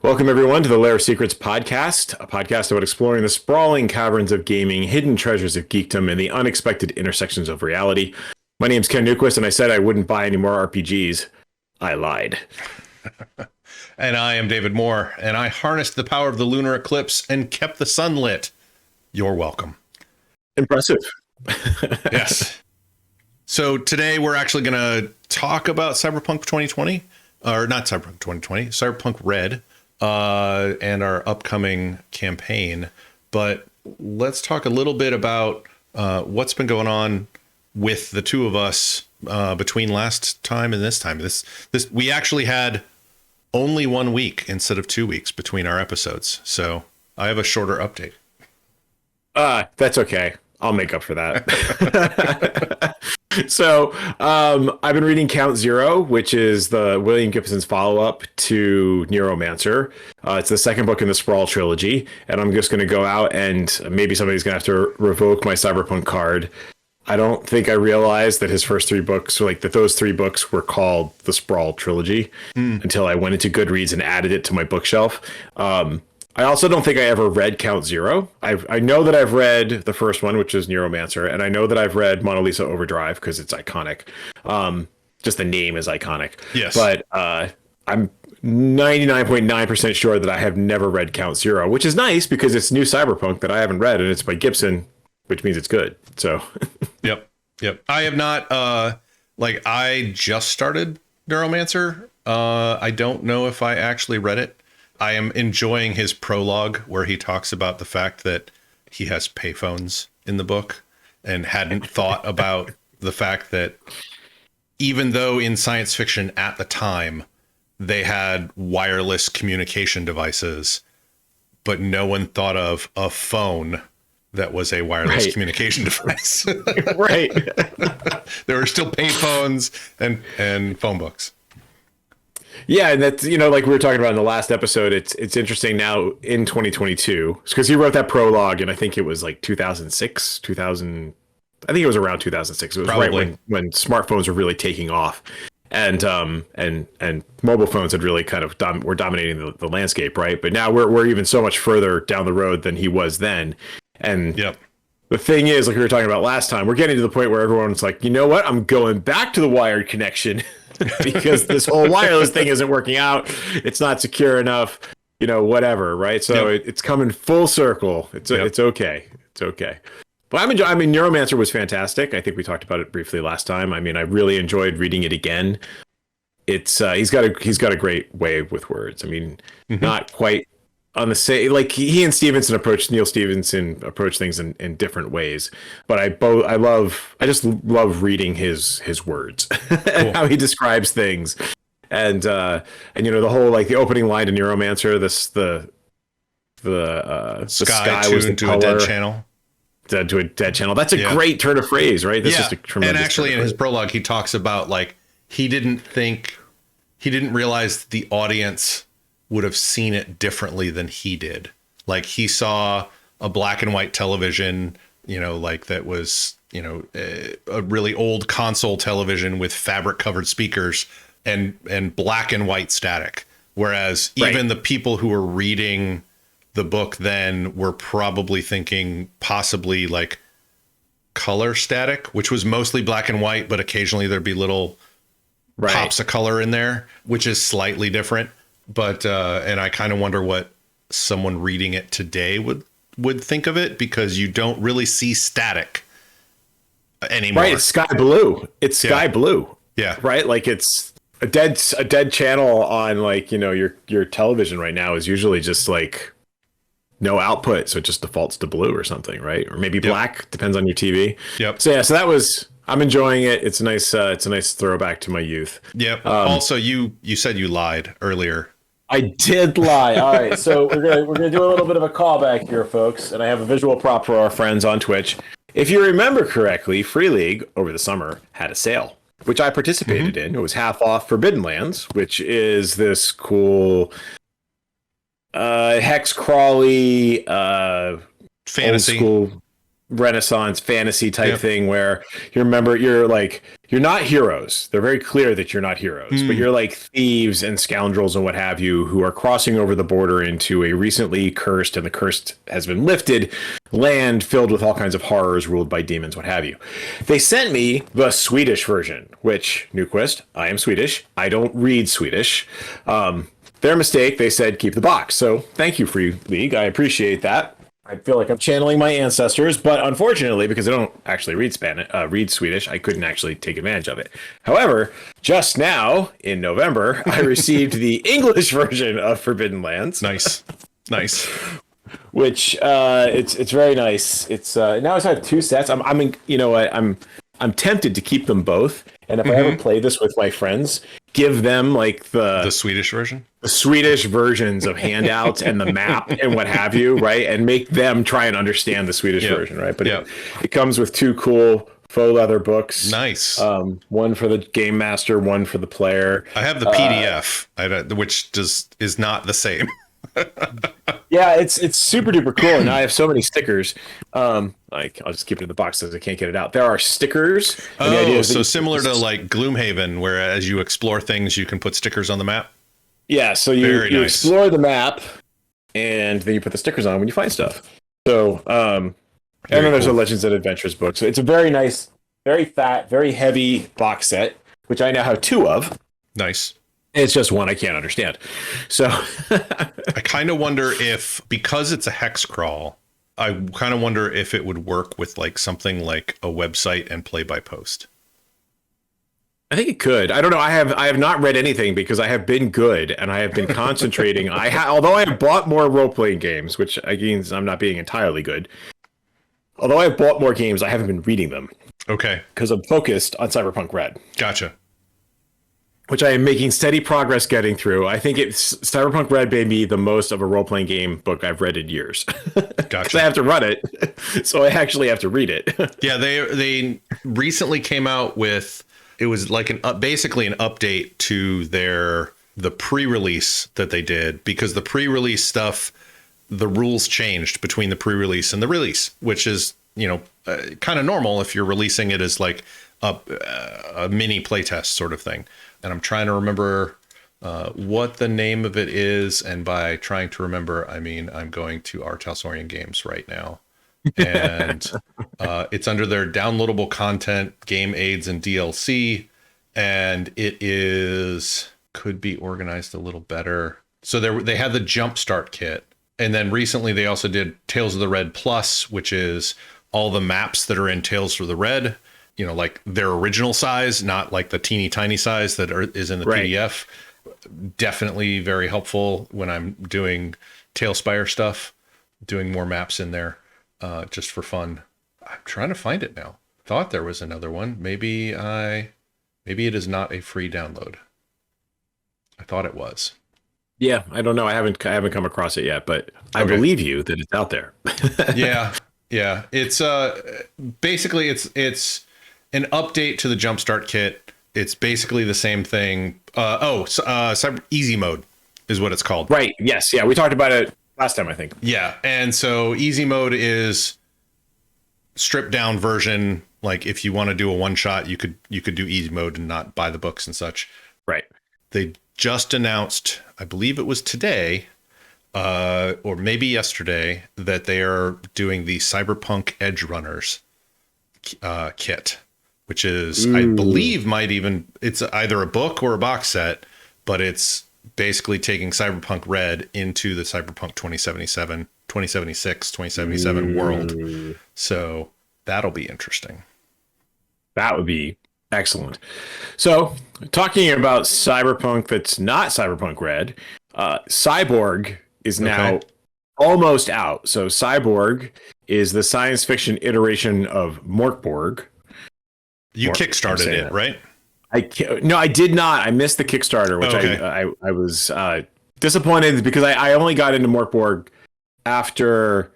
Welcome, everyone, to the Lair of Secrets podcast, a podcast about exploring the sprawling caverns of gaming, hidden treasures of geekdom, and the unexpected intersections of reality. My name's Ken Newquist, and I said I wouldn't buy any more RPGs. I lied. And I am David Moore, and I harnessed the power of the lunar eclipse and kept the sun lit. You're welcome. Impressive. Yes. So today we're actually going to talk about Cyberpunk 2020, or not Cyberpunk 2020, Cyberpunk RED. And our upcoming campaign, but let's talk a little bit about what's been going on with the two of us between last time and this time. This we actually had only 1 week instead of 2 weeks between our episodes, so I have a shorter update. That's okay. I'll make up for that. So I've been reading Count Zero, which is the William Gibson's follow-up to Neuromancer. It's the second book in the Sprawl Trilogy, and I'm just going to go out and maybe somebody's going to have to revoke my Cyberpunk card. I don't think I realized that his first three books, that those three books were called the Sprawl Trilogy until I went into Goodreads and added it to my bookshelf. I also don't think I ever read Count Zero. I know that I've read the first one, which is Neuromancer, and I know that I've read Mona Lisa Overdrive because it's iconic. Just the name is iconic. Yes. But I'm 99.9% sure that I have never read Count Zero, which is nice because it's new Cyberpunk that I haven't read, and it's by Gibson, which means it's good. So. Yep. I have not. I just started Neuromancer. I don't know if I actually read it. I am enjoying his prologue where he talks about the fact that he has payphones in the book and hadn't thought about the fact that even though in science fiction at the time they had wireless communication devices, but no one thought of a phone that was a wireless communication device. Right. There were still payphones and phone books. Yeah, and that's, like we were talking about in the last episode, it's interesting now in 2022, because he wrote that prologue, and I think it was like 2006, 2000, I think it was around 2006. It was Probably. right when smartphones were really taking off, and mobile phones had really kind of were dominating the landscape, right? But now we're even so much further down the road than he was then, and yep. The thing is, like we were talking about last time, we're getting to the point where everyone's like, you know what? I'm going back to the wired connection because this whole wireless thing isn't working out. It's not secure enough, whatever, right? So it's coming full circle. It's okay. It's okay. But Neuromancer was fantastic. I think we talked about it briefly last time. I mean, I really enjoyed reading it again. It's he's got a great way with words. I mean, not quite on the same, like Neil Stephenson approached things in different ways, but I just love reading his words and how he describes things, and the whole, like, the opening line to Neuromancer, the sky was to a dead channel. To a dead channel. That's a great turn of phrase, right? That's just a tremendous. And actually, in his prologue, he talks about, like, he didn't realize the audience would have seen it differently than he did. Like, he saw a black and white television, that was, a really old console television with fabric covered speakers and black and white static. Whereas even the people who were reading the book then were probably thinking possibly like color static, which was mostly black and white, but occasionally there'd be little pops of color in there, which is slightly different. But and I kind of wonder what someone reading it today would think of it, because you don't really see static anymore. Right, it's sky blue. It's sky blue. Yeah. Right, like it's a dead channel on, like, your television right now is usually just like no output, so it just defaults to blue or something, right? Or maybe black, depends on your TV. Yep. So so that was. I'm enjoying it. It's a nice throwback to my youth. Yep. Also, you said you lied earlier. I did lie. All right, so we're gonna do a little bit of a callback here, folks, and I have a visual prop for our friends on Twitch. If you remember correctly, Free League over the summer had a sale, which I participated in. It was half off Forbidden Lands, which is this cool hex crawly fantasy. old school Renaissance fantasy type thing where you're not heroes. They're very clear that you're not heroes, but you're like thieves and scoundrels and what have you who are crossing over the border into a recently cursed, and the curse has been lifted, land filled with all kinds of horrors ruled by demons, what have you. They sent me the Swedish version, which, Newquist, I am Swedish. I don't read Swedish. Their mistake, they said keep the box. So thank you, Free League. I appreciate that. I feel like I'm channeling my ancestors, but unfortunately, because I don't actually read Swedish, I couldn't actually take advantage of it. However, just now in November, I received the English version of Forbidden Lands. Nice. Which it's very nice. It's now it's had 2 sets. I'm tempted to keep them both, and if I ever play this with my friends, give them like the Swedish version, the Swedish versions of handouts and the map and what have you, right? And make them try and understand the Swedish version, right? But it comes with 2 cool faux leather books. Nice. One for the game master, one for the player. I have the PDF, which is not the same. Yeah, it's super duper cool, and I have so many stickers. I'll just keep it in the box because I can't get it out. There are stickers. So similar to like Gloomhaven, where as you explore things, you can put stickers on the map. Yeah, so you explore the map, and then you put the stickers on when you find stuff. So, and then there's a Legends and Adventures book. So it's a very nice, very fat, very heavy box set, which I now have 2 of. Nice. It's just one I can't understand. So I kind of wonder if, because it's a hex crawl, I kind of wonder if it would work with like something like a website and play by post. I think it could. I don't know. I have not read anything because I have been good and I have been concentrating. Although I have bought more role-playing games, which again, I'm not being entirely good. Although I have bought more games, I haven't been reading them. Okay. Because I'm focused on Cyberpunk RED. Gotcha. Which I am making steady progress getting through. I think Cyberpunk RED may be the most of a role-playing game book I've read in years. Gotcha. I have to run it, so I actually have to read it. Yeah, they recently came out with, it was like basically an update to the pre-release that they did, because the pre-release stuff, the rules changed between the pre-release and the release, which is kind of normal if you're releasing it as like a mini playtest sort of thing. And I'm trying to remember what the name of it is. And by trying to remember, I mean, I'm going to our Talsorian Games right now. And it's under their downloadable content, game aids, and DLC. And it could be organized a little better. So they had the Jumpstart kit. And then recently they also did Tales of the Red Plus, which is all the maps that are in Tales of the Red. Like their original size, not like the teeny tiny size that is in the PDF. Definitely very helpful when I'm doing Tailspire stuff, doing more maps in there just for fun. I'm trying to find it now. Thought there was another one. Maybe it is not a free download. I thought it was. Yeah, I don't know. I haven't come across it yet, but I believe you that it's out there. Yeah. It's basically it's an update to the Jumpstart kit. It's basically the same thing. Cyber Easy Mode is what it's called. Right. Yes. Yeah. We talked about it last time, I think. Yeah. And so Easy Mode is stripped down version. Like if you want to do a one shot, you could do Easy Mode and not buy the books and such. Right. They just announced, I believe it was today, or maybe yesterday, that they are doing the Cyberpunk Edgerunners kit, which is, I believe, it's either a book or a box set, but it's basically taking Cyberpunk RED into the Cyberpunk 2077 world. So that'll be interesting. That would be excellent. So talking about Cyberpunk that's not Cyberpunk RED, Cyborg is now almost out. So Cyborg is the science fiction iteration of Morkborg. You kickstarted it, right? No, I did not. I missed the Kickstarter, which I was disappointed because I only got into Morkborg after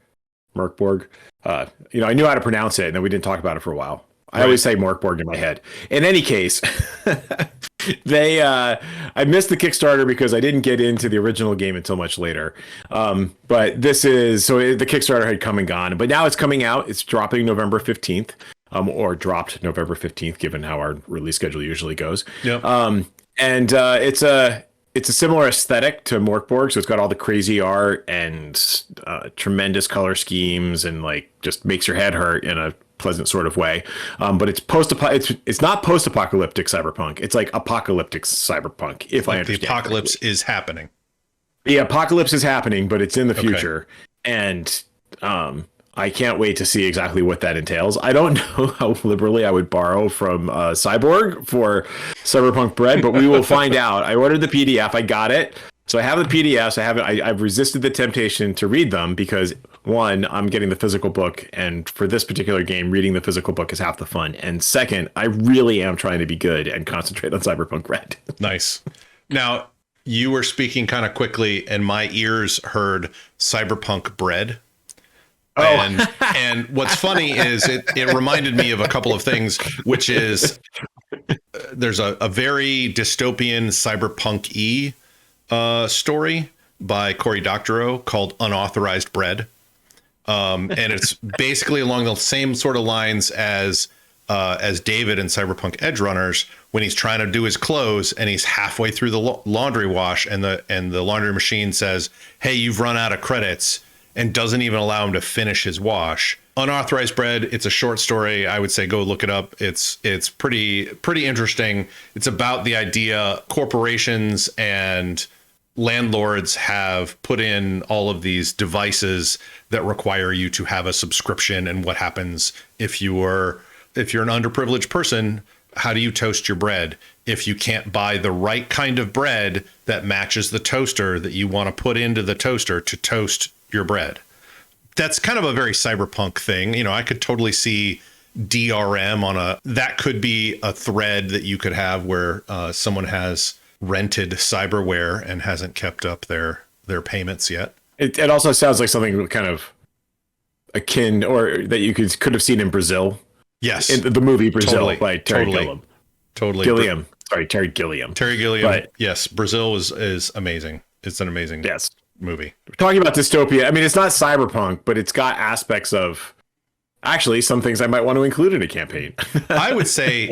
Morkborg. I knew how to pronounce it, and then we didn't talk about it for a while. I always say Morkborg in my head. In any case, I missed the Kickstarter because I didn't get into the original game until much later. But this is the Kickstarter had come and gone, but now it's coming out. It's dropping November 15th, or dropped November 15th, given how our release schedule usually goes. Yep. And it's a similar aesthetic to Morkborg, so it's got all the crazy art and tremendous color schemes, and like just makes your head hurt in a pleasant sort of way. But it's not post-apocalyptic cyberpunk. It's like apocalyptic cyberpunk, if I understand. The apocalypse correctly. is happening. The apocalypse is happening, but it's in the future, and I can't wait to see exactly what that entails. I don't know how liberally I would borrow from Cyborg for Cyberpunk Bread, but we will find out. I ordered the PDF. I got it. So I have the PDFs. I've resisted the temptation to read them because, one, I'm getting the physical book, and for this particular game, reading the physical book is half the fun. And second, I really am trying to be good and concentrate on Cyberpunk Red. Nice. Now, you were speaking kind of quickly, and my ears heard Cyberpunk Bread. And what's funny is it reminded me of a couple of things, which is there's a very dystopian cyberpunk-y story by Cory Doctorow called Unauthorized Bread. And it's basically along the same sort of lines as David in Cyberpunk Edgerunners, when he's trying to do his clothes and he's halfway through the laundry wash, and the laundry machine says, "Hey, you've run out of credits," and doesn't even allow him to finish his wash. Unauthorized Bread, it's a short story. I would say go look it up. It's pretty interesting. It's about the idea corporations and landlords have put in all of these devices that require you to have a subscription, and what happens if you're an underprivileged person. How do you toast your bread if you can't buy the right kind of bread that matches the toaster that you want to put into the toaster to toast your bread? That's kind of a very cyberpunk thing. You know, I could totally see DRM that could be a thread that you could have where someone has rented cyberware and hasn't kept up their payments yet. It also sounds like something kind of akin, or that you could have seen in Brazil. Yes. In the movie Brazil by Terry Gilliam. Totally. Terry Gilliam. Terry Gilliam. But, yes. Brazil is amazing. It's an amazing movie. We're talking about dystopia. I mean, it's not cyberpunk, but it's got aspects of actually some things I might want to include in a campaign. I would say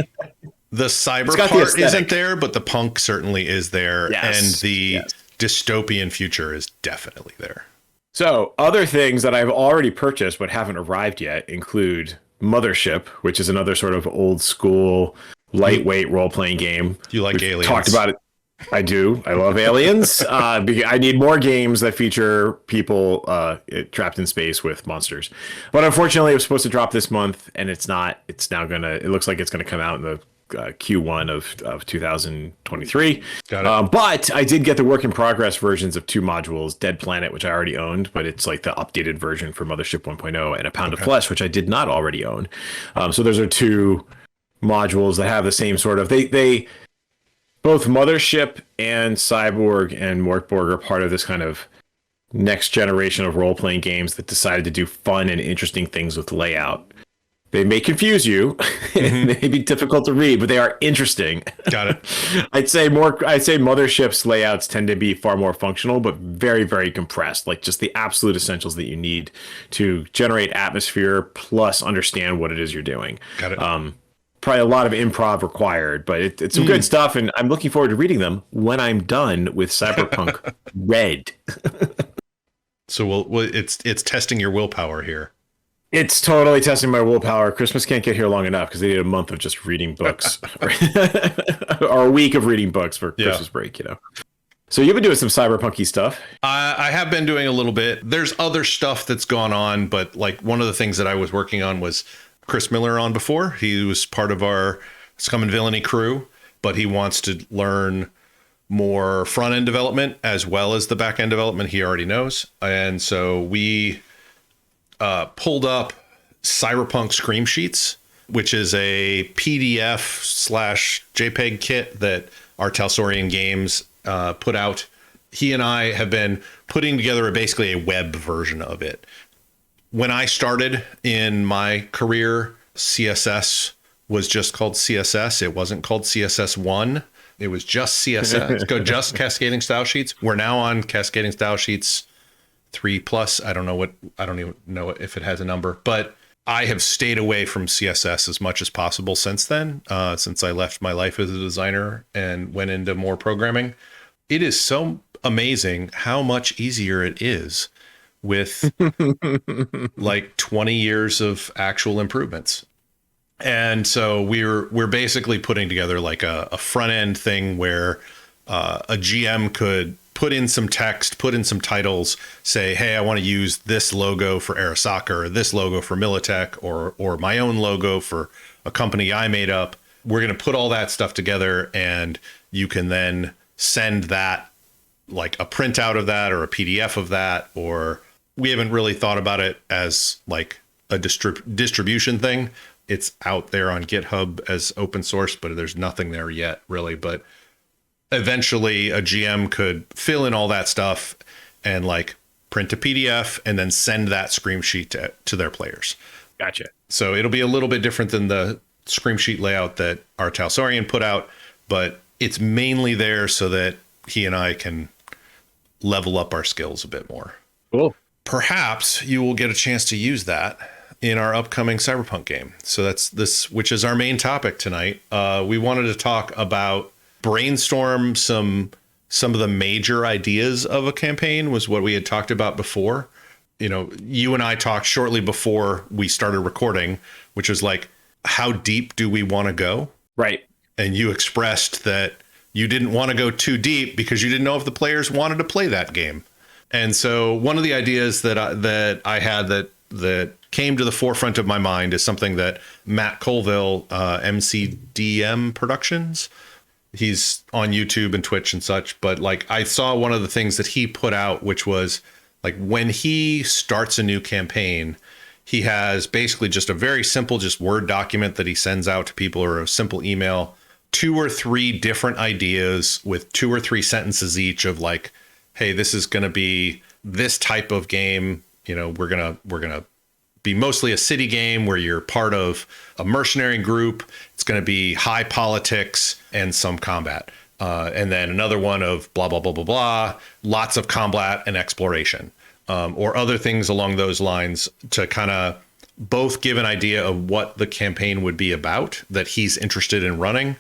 the cyber part isn't there, but the punk certainly is there. Yes. And the dystopian future is definitely there. So other things that I've already purchased but haven't arrived yet include Mothership, which is another sort of old school, lightweight role-playing game. You like aliens? Talked about it. I do. I love aliens. I need more games that feature people trapped in space with monsters. But unfortunately, it was supposed to drop this month, and it's not. It's now it looks like it's gonna come out in the Q1 of 2023. Got it. But I did get the work in progress versions of two modules, Dead Planet, which I already owned, but it's like the updated version for Mothership 1.0, and A Pound of Flesh, which I did not already own. So those are two modules that have the same sort of they both Mothership and Cyborg and Morkborg are part of this kind of next generation of role-playing games that decided to do fun and interesting things with layout. They may confuse you, and they may be difficult to read, but they are interesting. Got it. I'd say Mothership's layouts tend to be far more functional, but very, very compressed, like just the absolute essentials that you need to generate atmosphere plus understand what it is you're doing. Got it. Probably a lot of improv required, but it's some good stuff, and I'm looking forward to reading them when I'm done with Cyberpunk RED. So it's testing your willpower here. It's totally testing my willpower. Christmas can't get here long enough because they need a month of just reading books or a week of reading books for Christmas break, you know. So you've been doing some cyberpunky stuff. I have been doing a little bit. There's other stuff that's gone on, but like one of the things that I was working on was Chris Miller on before. He was part of our Scum and Villainy crew, but he wants to learn more front end development as well as the back end development he already knows. And so we pulled up Cyberpunk Screamsheets, which is a PDF/JPEG kit that our Talsorian Games put out. He and I have been putting together basically a web version of it. When I started in my career, CSS was just called CSS. It wasn't called CSS1. It was just CSS. Go just cascading style sheets. We're now on cascading style sheets 3+. I don't even know if it has a number, but I have stayed away from CSS as much as possible since then, since I left my life as a designer and went into more programming. It is so amazing how much easier it is with like 20 years of actual improvements. And so we're basically putting together like a front end thing where a GM could put in some text, put in some titles, say, hey, I want to use this logo for Arasaka, or this logo for Militech, or my own logo for a company I made up. We're going to put all that stuff together, and you can then send that, like a printout of that or a PDF of that, or we haven't really thought about it as like a distribution thing. It's out there on GitHub as open source, but there's nothing there yet, really. But eventually a GM could fill in all that stuff and like print a PDF and then send that Screamsheet to their players. Gotcha. So it'll be a little bit different than the Screamsheet layout that our Talsorian put out, but it's mainly there so that he and I can level up our skills a bit more. Cool. Perhaps you will get a chance to use that in our upcoming Cyberpunk game. So that's this, which is our main topic tonight. We wanted to talk about brainstorm some of the major ideas of a campaign was what we had talked about before. You know, you and I talked shortly before we started recording, which was like, how deep do we want to go? Right. And you expressed that you didn't want to go too deep because you didn't know if the players wanted to play that game. And so one of the ideas that I had that came to the forefront of my mind is something that Matt Colville, MCDM Productions, he's on YouTube and Twitch and such, but like I saw one of the things that he put out, which was like when he starts a new campaign, he has basically just a very simple, just Word document that he sends out to people, or a simple email, 2 or 3 different ideas with 2 or 3 sentences each of like, hey, this is going to be this type of game. You know, we're going to be mostly a city game where you're part of a mercenary group. It's going to be high politics and some combat. And then another one of blah, blah, blah, blah, blah, lots of combat and exploration, or other things along those lines to kind of both give an idea of what the campaign would be about that he's interested in running.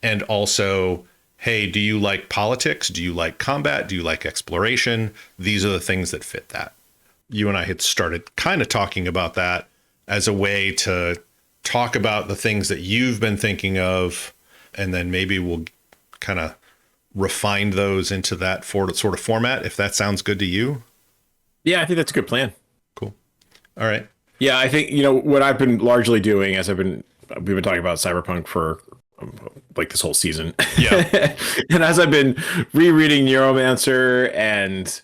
And also, hey, do you like politics? Do you like combat? Do you like exploration? These are the things that fit that. You and I had started kind of talking about that as a way to talk about the things that you've been thinking of, and then maybe we'll kind of refine those into that sort of format, if that sounds good to you. Yeah, I think that's a good plan. Cool. All right. Yeah, I think, you know, what I've been largely doing as we've been talking about Cyberpunk for like this whole season. Yeah. And as I've been rereading Neuromancer and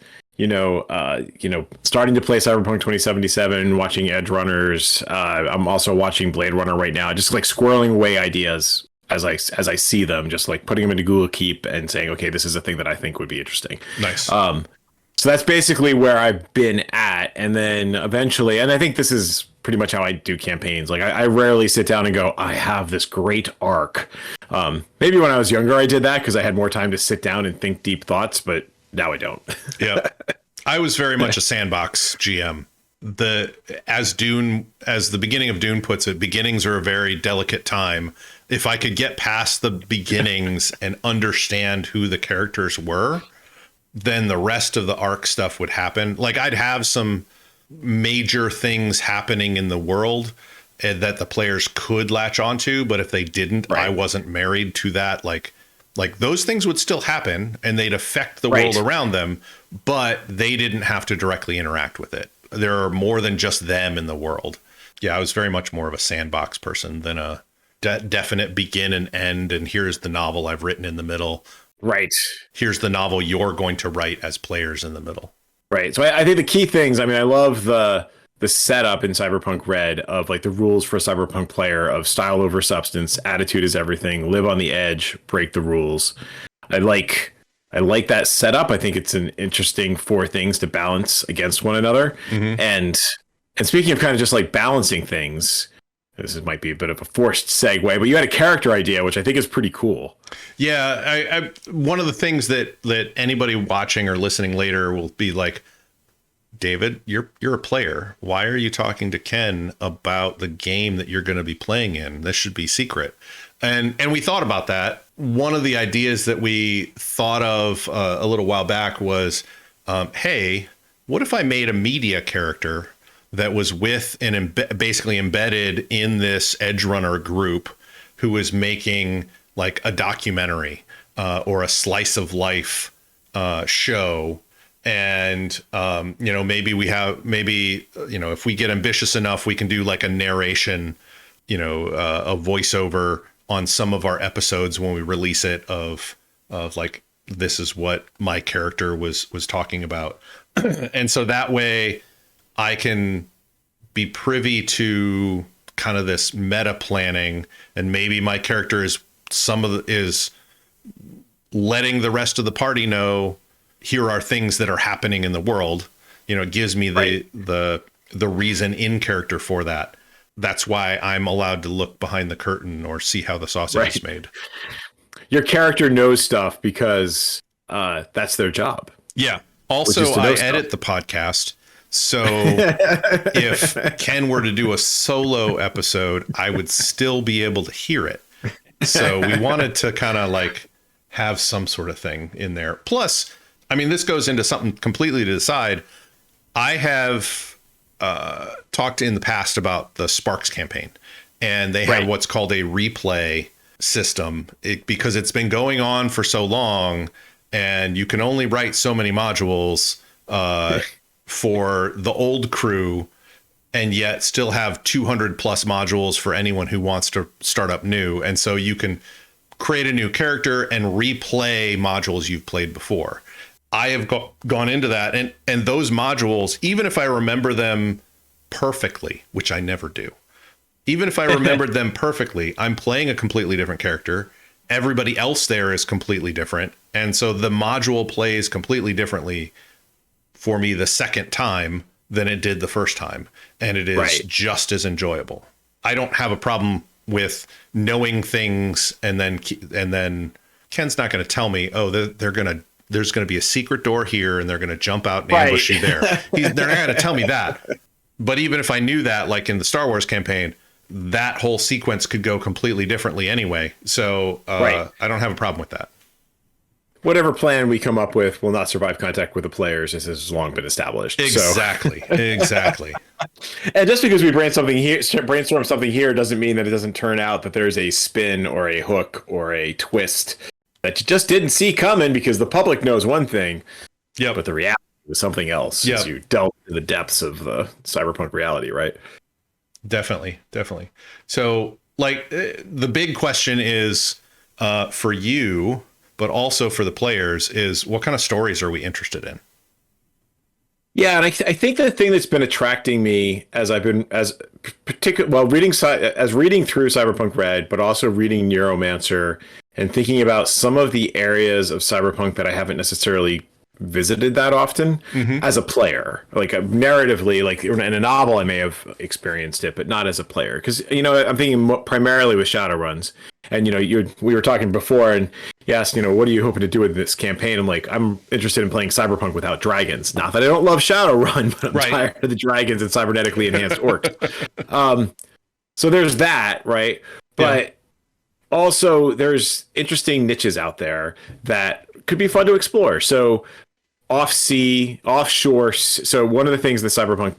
starting to play Cyberpunk 2077, watching Edgerunners. I'm also watching Blade Runner right now, just like squirreling away ideas as I see them, just like putting them into Google Keep and saying, okay, this is a thing that I think would be interesting. Nice. So that's basically where I've been at. And then eventually, and I think this is pretty much how I do campaigns. Like I rarely sit down and go, I have this great arc. Maybe when I was younger, I did that because I had more time to sit down and think deep thoughts, but now I don't. Yeah. I was very much a sandbox GM. As the beginning of Dune puts it, beginnings are a very delicate time. If I could get past the beginnings and understand who the characters were, then the rest of the arc stuff would happen. Like I'd have some major things happening in the world that the players could latch onto, but if they didn't, right. I wasn't married to that. Like those things would still happen and they'd affect the world around them, but they didn't have to directly interact with it. There are more than just them in the world. Yeah, I was very much more of a sandbox person than a definite begin and end. And here's the novel I've written in the middle. Right. Here's the novel you're going to write as players in the middle. Right. So I think the key things, I mean, I love the setup in Cyberpunk RED of like the rules for a Cyberpunk player of style over substance, attitude is everything, live on the edge, break the rules. I like that setup. I think it's an interesting 4 things to balance against one another. Mm-hmm. And speaking of kind of just like balancing things, This might be a bit of a forced segue, but you had a character idea, which I think is pretty cool. Yeah, I one of the things that anybody watching or listening later will be like, David, you're a player. Why are you talking to Ken about the game that you're going to be playing in? This should be secret. And we thought about that. One of the ideas that we thought of a little while back was, hey, what if I made a media character that was with and basically embedded in this Edgerunner group who was making like a documentary or a slice of life show. And, maybe if we get ambitious enough, we can do like a narration, a voiceover on some of our episodes when we release it of like, this is what my character was talking about. And so that way I can be privy to kind of this meta planning, and maybe my character is letting the rest of the party know, here are things that are happening in the world. It gives me the reason in character for that. That's why I'm allowed to look behind the curtain or see how the sausage is made. Your character knows stuff because that's their job. Yeah. Also, I edit the podcast. So if Ken were to do a solo episode, I would still be able to hear it. So we wanted to kind of like have some sort of thing in there. Plus, I mean, this goes into something completely to the side. I have talked in the past about the Sparks campaign, and they have what's called a replay system because it's been going on for so long, and you can only write so many modules for the old crew, and yet still have 200 plus modules for anyone who wants to start up new. And so you can create a new character and replay modules you've played before. I have gone into that, and those modules, even if I remember them perfectly, which I never do, even if I remembered them perfectly, I'm playing a completely different character. Everybody else there is completely different. And so the module plays completely differently for me the second time than it did the first time. And it is just as enjoyable. I don't have a problem with knowing things and then Ken's not going to tell me, oh, there's going to be a secret door here and they're going to jump out and ambush you there. They're not going to tell me that. But even if I knew that, like in the Star Wars campaign, that whole sequence could go completely differently anyway. So I don't have a problem with that. Whatever plan we come up with will not survive contact with the players. This has long been established. Exactly. So. Exactly. And just because we brainstorm something here doesn't mean that it doesn't turn out that there's a spin or a hook or a twist that you just didn't see coming because the public knows one thing, but the reality was something else as you delve into the depths of the cyberpunk reality, right? Definitely. So, like, the big question is for you, but also for the players, is what kind of stories are we interested in? Yeah, and I think the thing that's been attracting me as I've been reading through Cyberpunk RED, but also reading Neuromancer and thinking about some of the areas of cyberpunk that I haven't necessarily visited that often as a player, like narratively, like in a novel I may have experienced it, but not as a player, because I'm thinking primarily with Shadowruns, and we were talking before and you asked what are you hoping to do with this campaign. I'm like, I'm interested in playing cyberpunk without dragons. Not that I don't love Shadowrun, but I'm tired of the dragons and cybernetically enhanced orcs. So there's that, right? But also there's interesting niches out there that could be fun to explore. So offshore. So one of the things that Cyberpunk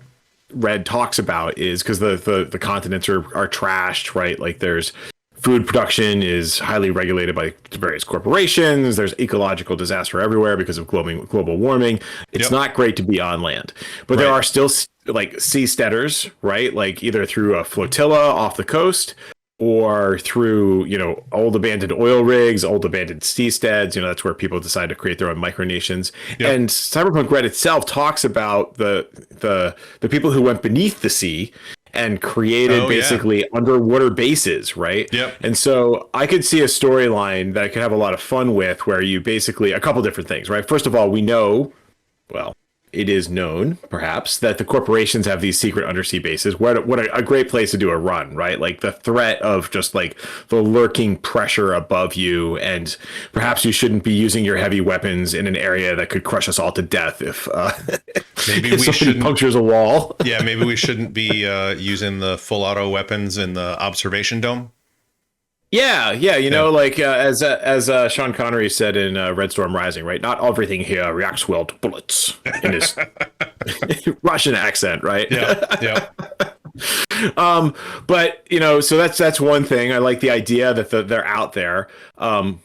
RED talks about is because the continents are trashed, right? Like there's food production is highly regulated by various corporations. There's ecological disaster everywhere because of global warming. It's not great to be on land, but there are still like seasteaders, right? Like either through a flotilla off the coast or through, old abandoned oil rigs, old abandoned seasteads. That's where people decide to create their own micronations. And Cyberpunk RED itself talks about the people who went beneath the sea and created basically underwater bases, right? And so I could see a storyline that I could have a lot of fun with, where you basically, a couple different things, right? First of all, we know, well, it is known, perhaps, that the corporations have these secret undersea bases. What a great place to do a run, right? Like the threat of just like the lurking pressure above you, and perhaps you shouldn't be using your heavy weapons in an area that could crush us all to death if maybe if we somebody shouldn't punctures a wall. Yeah, maybe we shouldn't be using the full auto weapons in the observation dome. Yeah, you know, like as Sean Connery said in Red Storm Rising, right? Not everything here reacts well to bullets in his Russian accent, right? Yeah. But you know, so that's one thing. I like the idea that they're out there,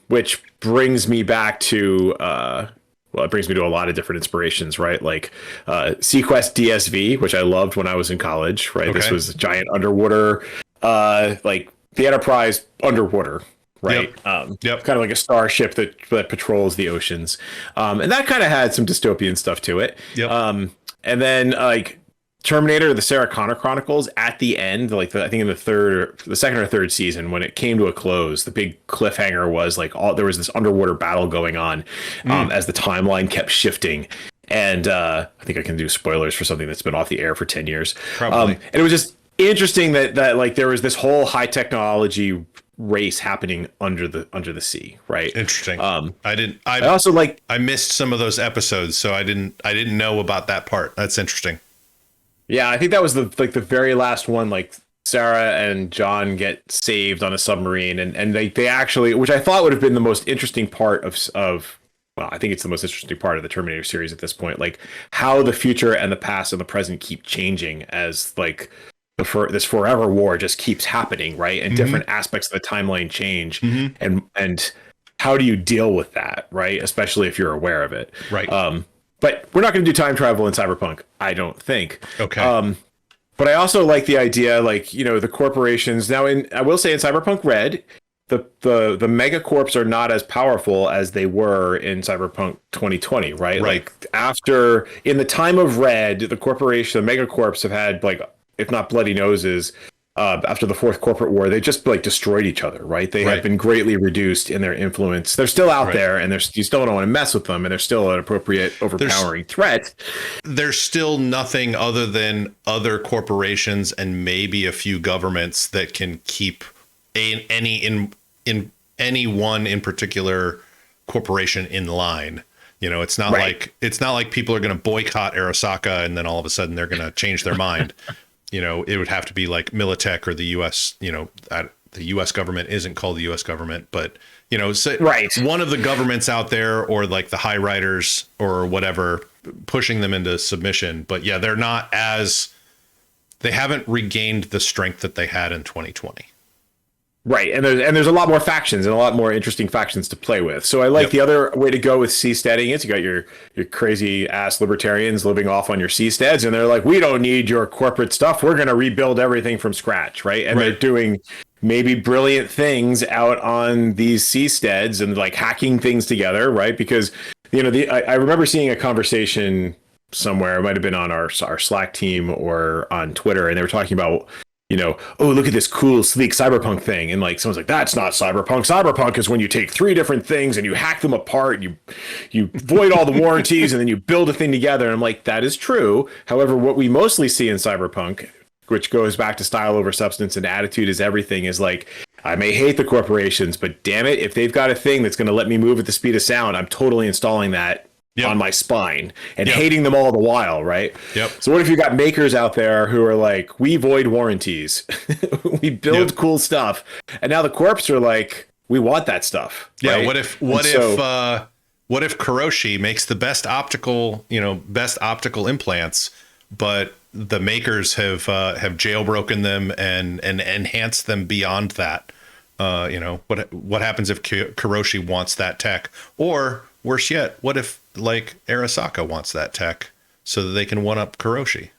which brings me back to it brings me to a lot of different inspirations, right? Like Sequest DSV, which I loved when I was in college, right? Okay. This was a giant underwater, like the Enterprise underwater, right? Yep. Kind of like a starship that patrols the oceans. And that kind of had some dystopian stuff to it. Yep. And then like Terminator, the Sarah Connor Chronicles at the end, like I think in the second or third season, when it came to a close, the big cliffhanger was like there was this underwater battle going on as the timeline kept shifting. And I think I can do spoilers for something that's been off the air for 10 years. Probably. And it was just interesting that like there was this whole high technology race happening under the sea, right? Interesting. I missed some of those episodes, so I didn't know about that part. That's interesting. Yeah, I think that was the very last one. Like Sarah and John get saved on a submarine, and they actually, which I thought would have been the most interesting part of well, I think it's the most interesting part of the Terminator series at this point, like how the future and the past and the present keep changing as like this forever war just keeps happening, right? And different aspects of the timeline change, and how do you deal with that, right? Especially if you're aware of it, right? But we're not going to do time travel in Cyberpunk, I don't think. Okay. But I also like the idea, like, you know, the corporations now. I will say in Cyberpunk RED, the megacorps are not as powerful as they were in Cyberpunk 2020, right? Like in the time of RED, the megacorps have had like, if not bloody noses, after the fourth corporate war, they just like destroyed each other, right? They have been greatly reduced in their influence. They're still out there, and you still don't want to mess with them, and they're still an appropriate, overpowering threat. There's still nothing other than other corporations and maybe a few governments that can keep any one in particular corporation in line. You know, it's not like people are going to boycott Arasaka and then all of a sudden they're going to change their mind. You know, it would have to be like Militech or the U.S., you know, the U.S. government isn't called the U.S. government, but, you know, one of the governments out there or like the high riders or whatever, pushing them into submission. But yeah, they haven't regained the strength that they had in 2020. Right. And there's a lot more factions and a lot more interesting factions to play with. So I like the other way to go with seasteading is you got your crazy ass libertarians living off on your seasteads. And they're like, we don't need your corporate stuff. We're going to rebuild everything from scratch. Right. And they're doing maybe brilliant things out on these seasteads and like hacking things together. Right. Because, you know, I remember seeing a conversation somewhere. It might have been on our Slack team or on Twitter. And they were talking about, you know, oh, look at this cool, sleek cyberpunk thing. And like, someone's like, that's not cyberpunk. Cyberpunk is when you take three different things and you hack them apart, and you void all the warranties and then you build a thing together. And I'm like, that is true. However, what we mostly see in cyberpunk, which goes back to style over substance and attitude is everything, is like, I may hate the corporations, but damn it, if they've got a thing that's going to let me move at the speed of sound, I'm totally installing that on my spine and hating them all the while, right? So what if you got makers out there who are like, we void warranties, we build cool stuff, and now the corps are like, we want that stuff. Right? What if Kuroshi makes the best optical implants, but the makers have jailbroken them and enhanced them beyond that? You know, what happens if Kuroshi wants that tech? Or worse yet, what if like Arasaka wants that tech so that they can one up Kuroshi?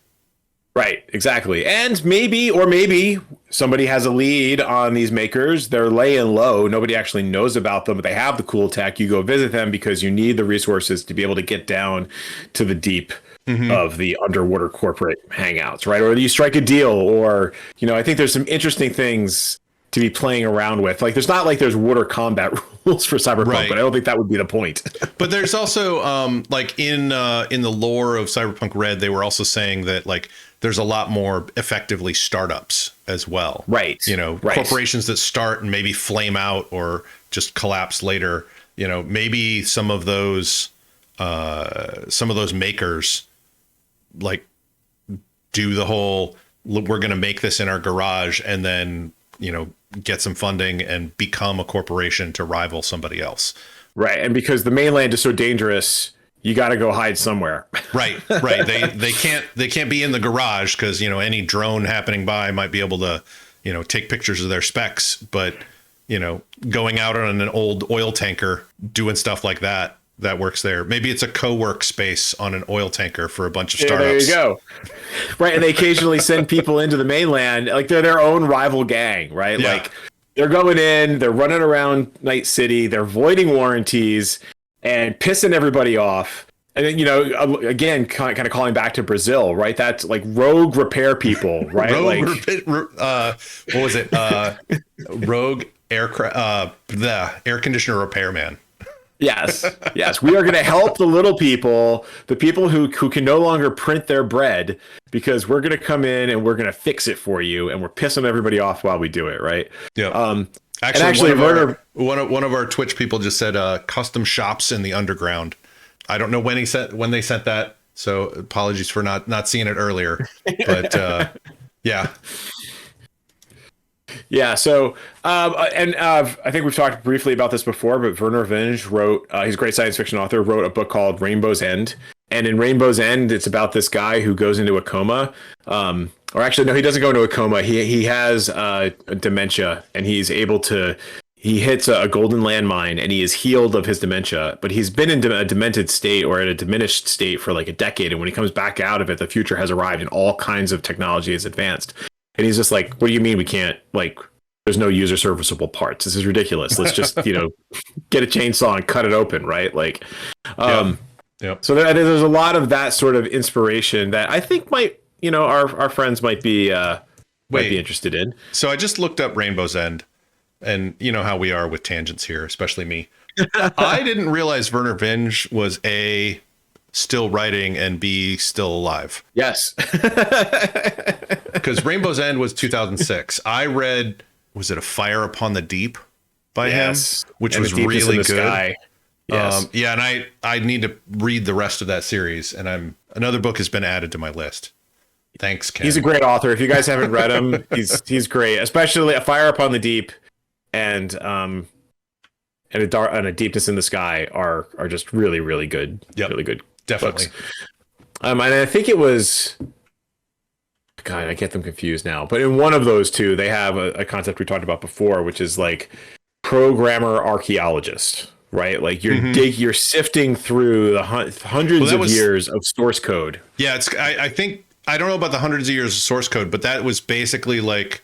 Right, exactly. And maybe somebody has a lead on these makers. They're laying low. Nobody actually knows about them, but they have the cool tech. You go visit them because you need the resources to be able to get down to the deep of the underwater corporate hangouts, right? Or you strike a deal, or, you know, I think there's some interesting things to be playing around with. Like, there's not like there's water combat rules for Cyberpunk, Right. but I don't think that would be the point. But there's also like in the lore of Cyberpunk Red, they were also saying that like there's a lot more effectively startups as well. Right. You know, Right. corporations that start and maybe flame out or just collapse later. You know, maybe some of those makers like do the whole, we're going to make this in our garage and then, you know, get some funding and become a corporation to rival somebody else. Right. And because the mainland is so dangerous, you got to go hide somewhere. Right. They can't be in the garage because, you know, any drone happening by might be able to, you know, take pictures of their specs. But, you know, going out on an old oil tanker, doing stuff like that, that works there. Maybe it's a co-work space on an oil tanker for a bunch of startups. There you go. Right. And they occasionally send people into the mainland, like they're their own rival gang, right? Yeah. Like they're going in, they're running around Night City, they're voiding warranties and pissing everybody off. And then, you know, again, kind of calling back to Brazil, right? That's like rogue repair people, right? What was it? Rogue aircraft, the air conditioner repairman. Yes. We are going to help the little people, the people who can no longer print their bread, because we're going to come in and we're going to fix it for you. And we're pissing everybody off while we do it. Right. Yeah. Actually, one of our Twitch people just said custom shops in the underground. I don't know when they sent that. So apologies for not seeing it earlier. But yeah. Yeah. So, I think we've talked briefly about this before, but Werner Vinge wrote, he's a great science fiction author, wrote a book called Rainbow's End. And in Rainbow's End, it's about this guy who goes into a coma. Or actually, no, he doesn't go into a coma. He has dementia, and he's able to, he hits a golden landmine and he is healed of his dementia, but he's been in a demented state or in a diminished state for like a decade. And when he comes back out of it, the future has arrived and all kinds of technology has advanced. And he's just like, what do you mean we can't, like, there's no user serviceable parts. This is ridiculous. Let's just, you know, get a chainsaw and cut it open. Right. Like, Yep. So there's a lot of that sort of inspiration that I think might, you know, our friends might be interested in. So I just looked up Rainbow's End, and you know how we are with tangents here, especially me. I didn't realize Werner Vinge was A, still writing, and B, still alive. Yes. Because Rainbow's End was 2006. I read, was it A Fire Upon the Deep by him? Which was really good. Sky. Yes. And I need to read the rest of that series, and another book has been added to my list. Thanks, Ken. He's a great author. If you guys haven't read him, he's great. Especially A Fire Upon the Deep and A Deepness in the Sky are just really, really good. Yep. Really good. Definitely. Books. And I think it was, God, I get them confused now. But in one of those two, they have a concept we talked about before, which is like programmer archaeologist, right? Like you're sifting through the hundreds of years of source code. Yeah, I think, I don't know about the hundreds of years of source code, but that was basically like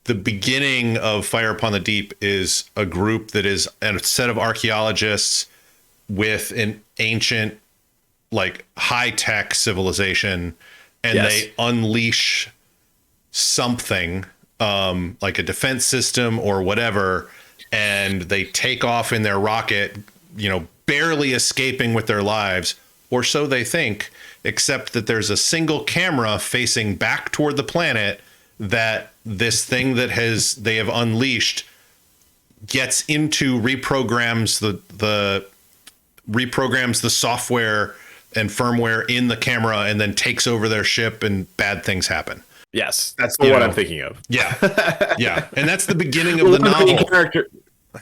the beginning of Fire Upon the Deep is a group that is a set of archaeologists with an ancient, like high-tech civilization, and they unleash something like a defense system or whatever, and they take off in their rocket, you know, barely escaping with their lives, or so they think, except that there's a single camera facing back toward the planet that this thing that they have unleashed gets into, reprograms the software and firmware in the camera, and then takes over their ship, and bad things happen. Yes, that's the one I'm thinking of. Yeah. And that's the beginning of the novel.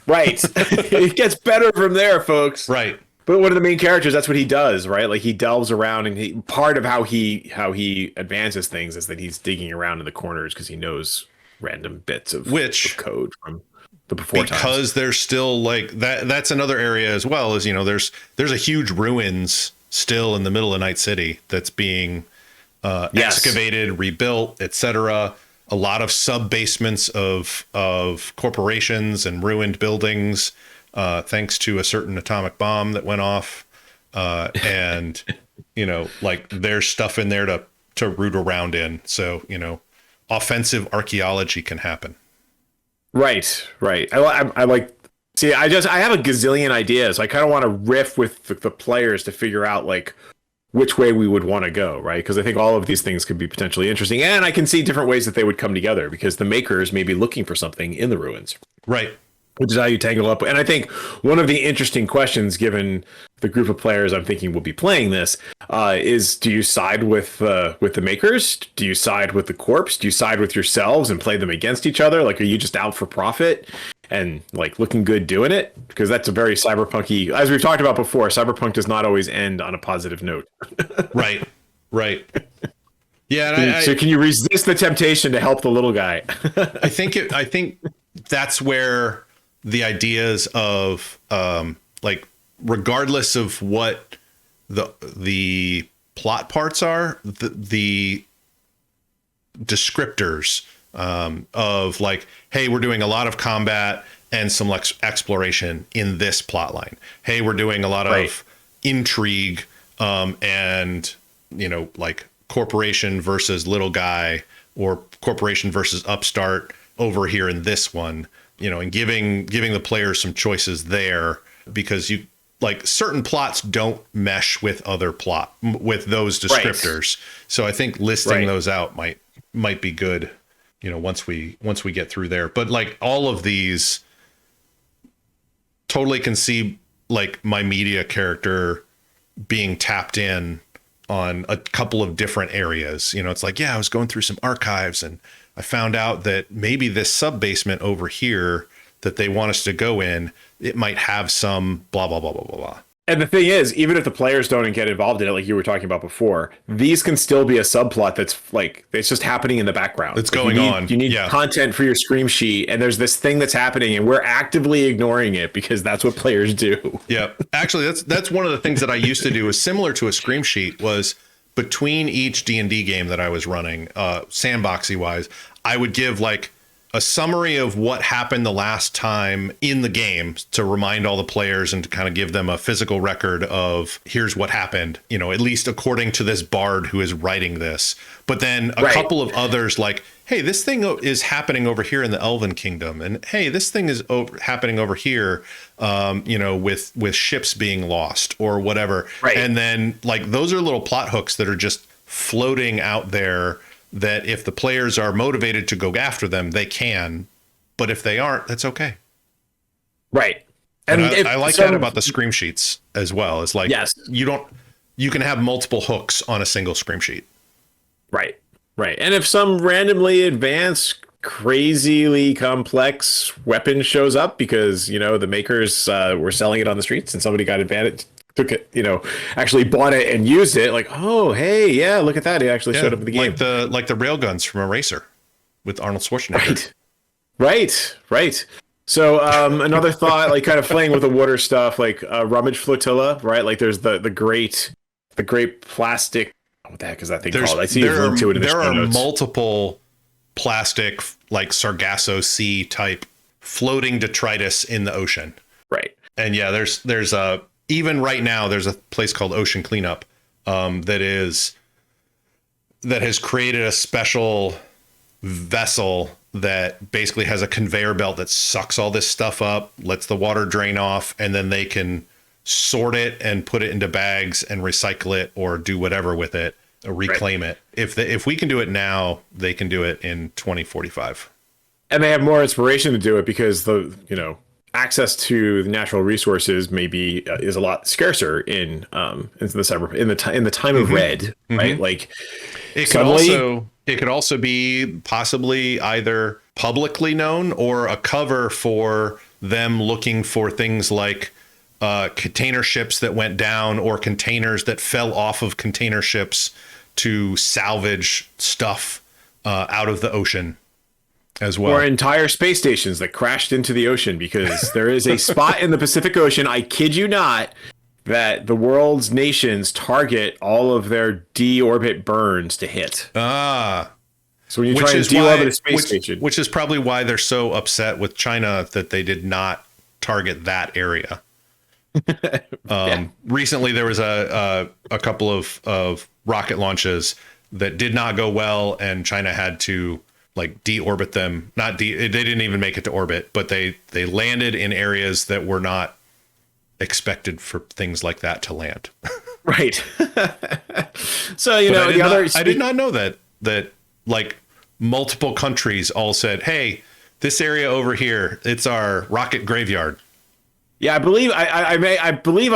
Right. It gets better from there, folks. Right. But one of the main characters, that's what he does, right? Like he delves around, and part of how he advances things is that he's digging around in the corners because he knows random bits of code from the before times. Because there's still like that's another area as well, as you know, there's a huge ruins still in the middle of Night City that's being excavated, rebuilt, etc. A lot of sub basements of corporations and ruined buildings, thanks to a certain atomic bomb that went off, and you know, like there's stuff in there to root around in. So you know, offensive archaeology can happen. Right, right. I like. See, I have a gazillion ideas. I kind of want to riff with the players to figure out like which way we would want to go, right? Because I think all of these things could be potentially interesting, and I can see different ways that they would come together because the makers may be looking for something in the ruins, Right. which is how you tangle up. And I think one of the interesting questions, given the group of players I'm thinking will be playing this, is: do you side with the makers? Do you side with the corpse? Do you side with yourselves and play them against each other? Like, are you just out for profit and like looking good doing it? Because that's a very cyberpunky. As we've talked about before, cyberpunk does not always end on a positive note. Right. Right. Yeah. And So can you resist the temptation to help the little guy? I think that's where the ideas of like, regardless of what the plot parts are, the descriptors of like, hey, we're doing a lot of combat and some exploration in this plot line. Hey, we're doing a lot of intrigue and, like corporation versus little guy, or corporation versus upstart over here in this one, and giving the players some choices there, because you like certain plots don't mesh with other with those descriptors. Right. So I think listing those out might be good, once we get through there. But like all of these, totally can see like my media character being tapped in on a couple of different areas. It's like, yeah, I was going through some archives and I found out that maybe this sub basement over here that they want us to go in, it might have some blah, blah, blah, blah, blah, blah. And the thing is, even if the players don't get involved in it, like you were talking about before, these can still be a subplot that's like, it's just happening in the background. It's going on. You need content for your scream sheet, and there's this thing that's happening, and we're actively ignoring it because that's what players do. Yeah. Actually, that's one of the things that I used to do, is similar to a scream sheet, was between each D&D game that I was running, sandboxy wise, I would give like a summary of what happened the last time in the game to remind all the players and to kind of give them a physical record of here's what happened, at least according to this bard who is writing this. But then a couple of others like, hey, this thing is happening over here in the Elven Kingdom. And hey, this thing is happening over here, with ships being lost or whatever. Right. And then like those are little plot hooks that are just floating out there, that if the players are motivated to go after them, they can, but if they aren't, that's okay. Right. And I like that about the scream sheets as well. It's like, yes, you can have multiple hooks on a single scream sheet. Right. Right. And if some randomly advanced, crazily complex weapon shows up because, the makers were selling it on the streets and somebody got advantage, took it, actually bought it and used it, like, oh, hey, yeah, look at that. It actually showed up in the game. Like the railguns from Eraser with Arnold Schwarzenegger. Right. So another thought, like kind of playing with the water stuff, like Rummage Flotilla, right? Like there's the great plastic, what the heck is that thing called? I see you've linked to it in the show notes. There are multiple plastic, like Sargasso Sea type floating detritus in the ocean. Right. And yeah, there's a, even right now, there's a place called Ocean Cleanup that has created a special vessel that basically has a conveyor belt that sucks all this stuff up, lets the water drain off, and then they can sort it and put it into bags and recycle it or do whatever with it, or reclaim it. If we can do it now, they can do it in 2045. And they have more inspiration to do it because access to the natural resources is a lot scarcer in the time of Red, right? Like it could also be possibly either publicly known or a cover for them looking for things like container ships that went down or containers that fell off of container ships to salvage stuff out of the ocean as well. Or entire space stations that crashed into the ocean, because there is a spot in the Pacific Ocean, I kid you not, that the world's nations target all of their deorbit burns to hit. So when you try and deorbit a space station. Which is probably why they're so upset with China that they did not target that area. Recently, there was a couple of rocket launches that did not go well, and China had to like deorbit them. They didn't even make it to orbit, but they landed in areas that were not expected for things like that to land. Right. So, I did not know that like multiple countries all said, hey, this area over here, it's our rocket graveyard. Yeah, I believe I believe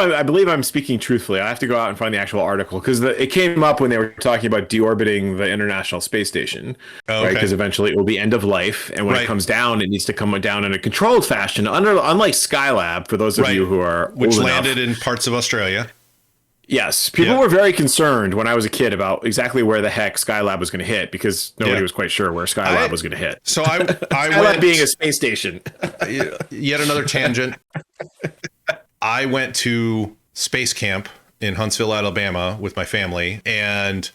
I'm speaking truthfully. I have to go out and find the actual article because it came up when they were talking about deorbiting the International Space Station, right? Because eventually it will be end of life, and when it comes down, it needs to come down in a controlled fashion. Unlike Skylab, for those of you who are which old landed enough, in parts of Australia. Yes, people were very concerned when I was a kid about exactly where the heck Skylab was going to hit because nobody was quite sure where Skylab was going to hit. So I Skylab went being a space station. Yet another tangent. I went to space camp in Huntsville, Alabama with my family, and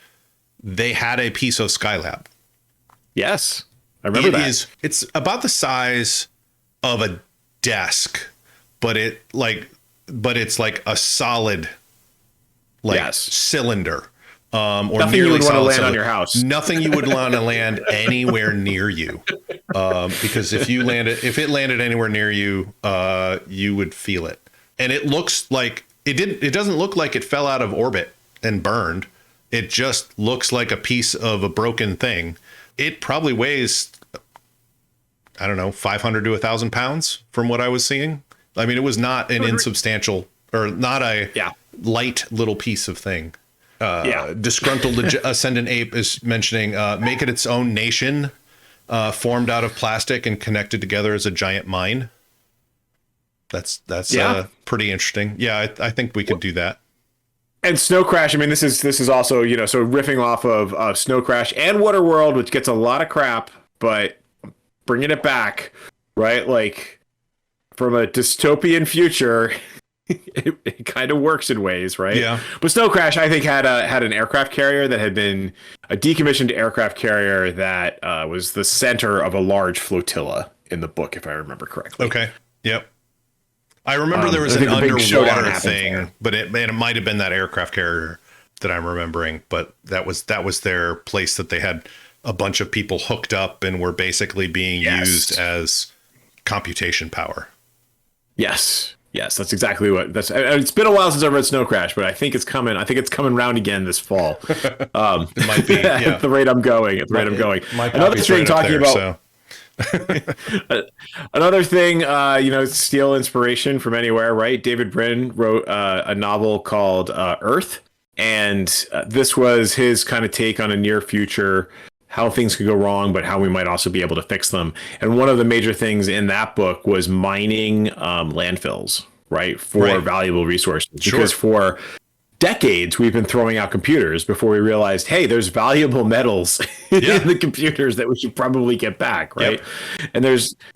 they had a piece of Skylab. Yes, I remember that. It's about the size of a desk, but it's like a solid cylinder. Or nothing you would want to land on your house. Nothing you would want to land anywhere near you. Because if it landed anywhere near you, you would feel it. And it looks like it doesn't look like it fell out of orbit and burned. It just looks like a piece of a broken thing. It probably weighs, I don't know, 500 to 1,000 pounds from what I was seeing. I mean, it was not an insubstantial or not a light little piece of thing. Disgruntled Ascendant Ape is mentioning make it its own nation, formed out of plastic and connected together as a giant mine. That's pretty interesting. Yeah, I think we could do that. And Snow Crash, I mean, this is also, so riffing off of Snow Crash and Waterworld, which gets a lot of crap, but bringing it back, right? Like from a dystopian future, it kind of works in ways, right? Yeah. But Snow Crash, I think, had an aircraft carrier that had been a decommissioned aircraft carrier that was the center of a large flotilla in the book, if I remember correctly. Okay. Yep. I remember there was an underwater thing, but it might have been that aircraft carrier that I'm remembering. But that was their place that they had a bunch of people hooked up and were basically being used as computation power. Yes, that's exactly what. It's been a while since I read Snow Crash, but I think it's coming. I think it's coming round again this fall. It might be at the rate I'm going. Another thing talking about. So. Another thing, steal inspiration from anywhere, right? David Brin wrote a novel called Earth, and this was his kind of take on a near future, how things could go wrong, but how we might also be able to fix them. And one of the major things in that book was mining landfills, right, for valuable resources. Because for decades we've been throwing out computers before we realized, hey, there's valuable metals in the computers that we should probably get back, right? Yep. And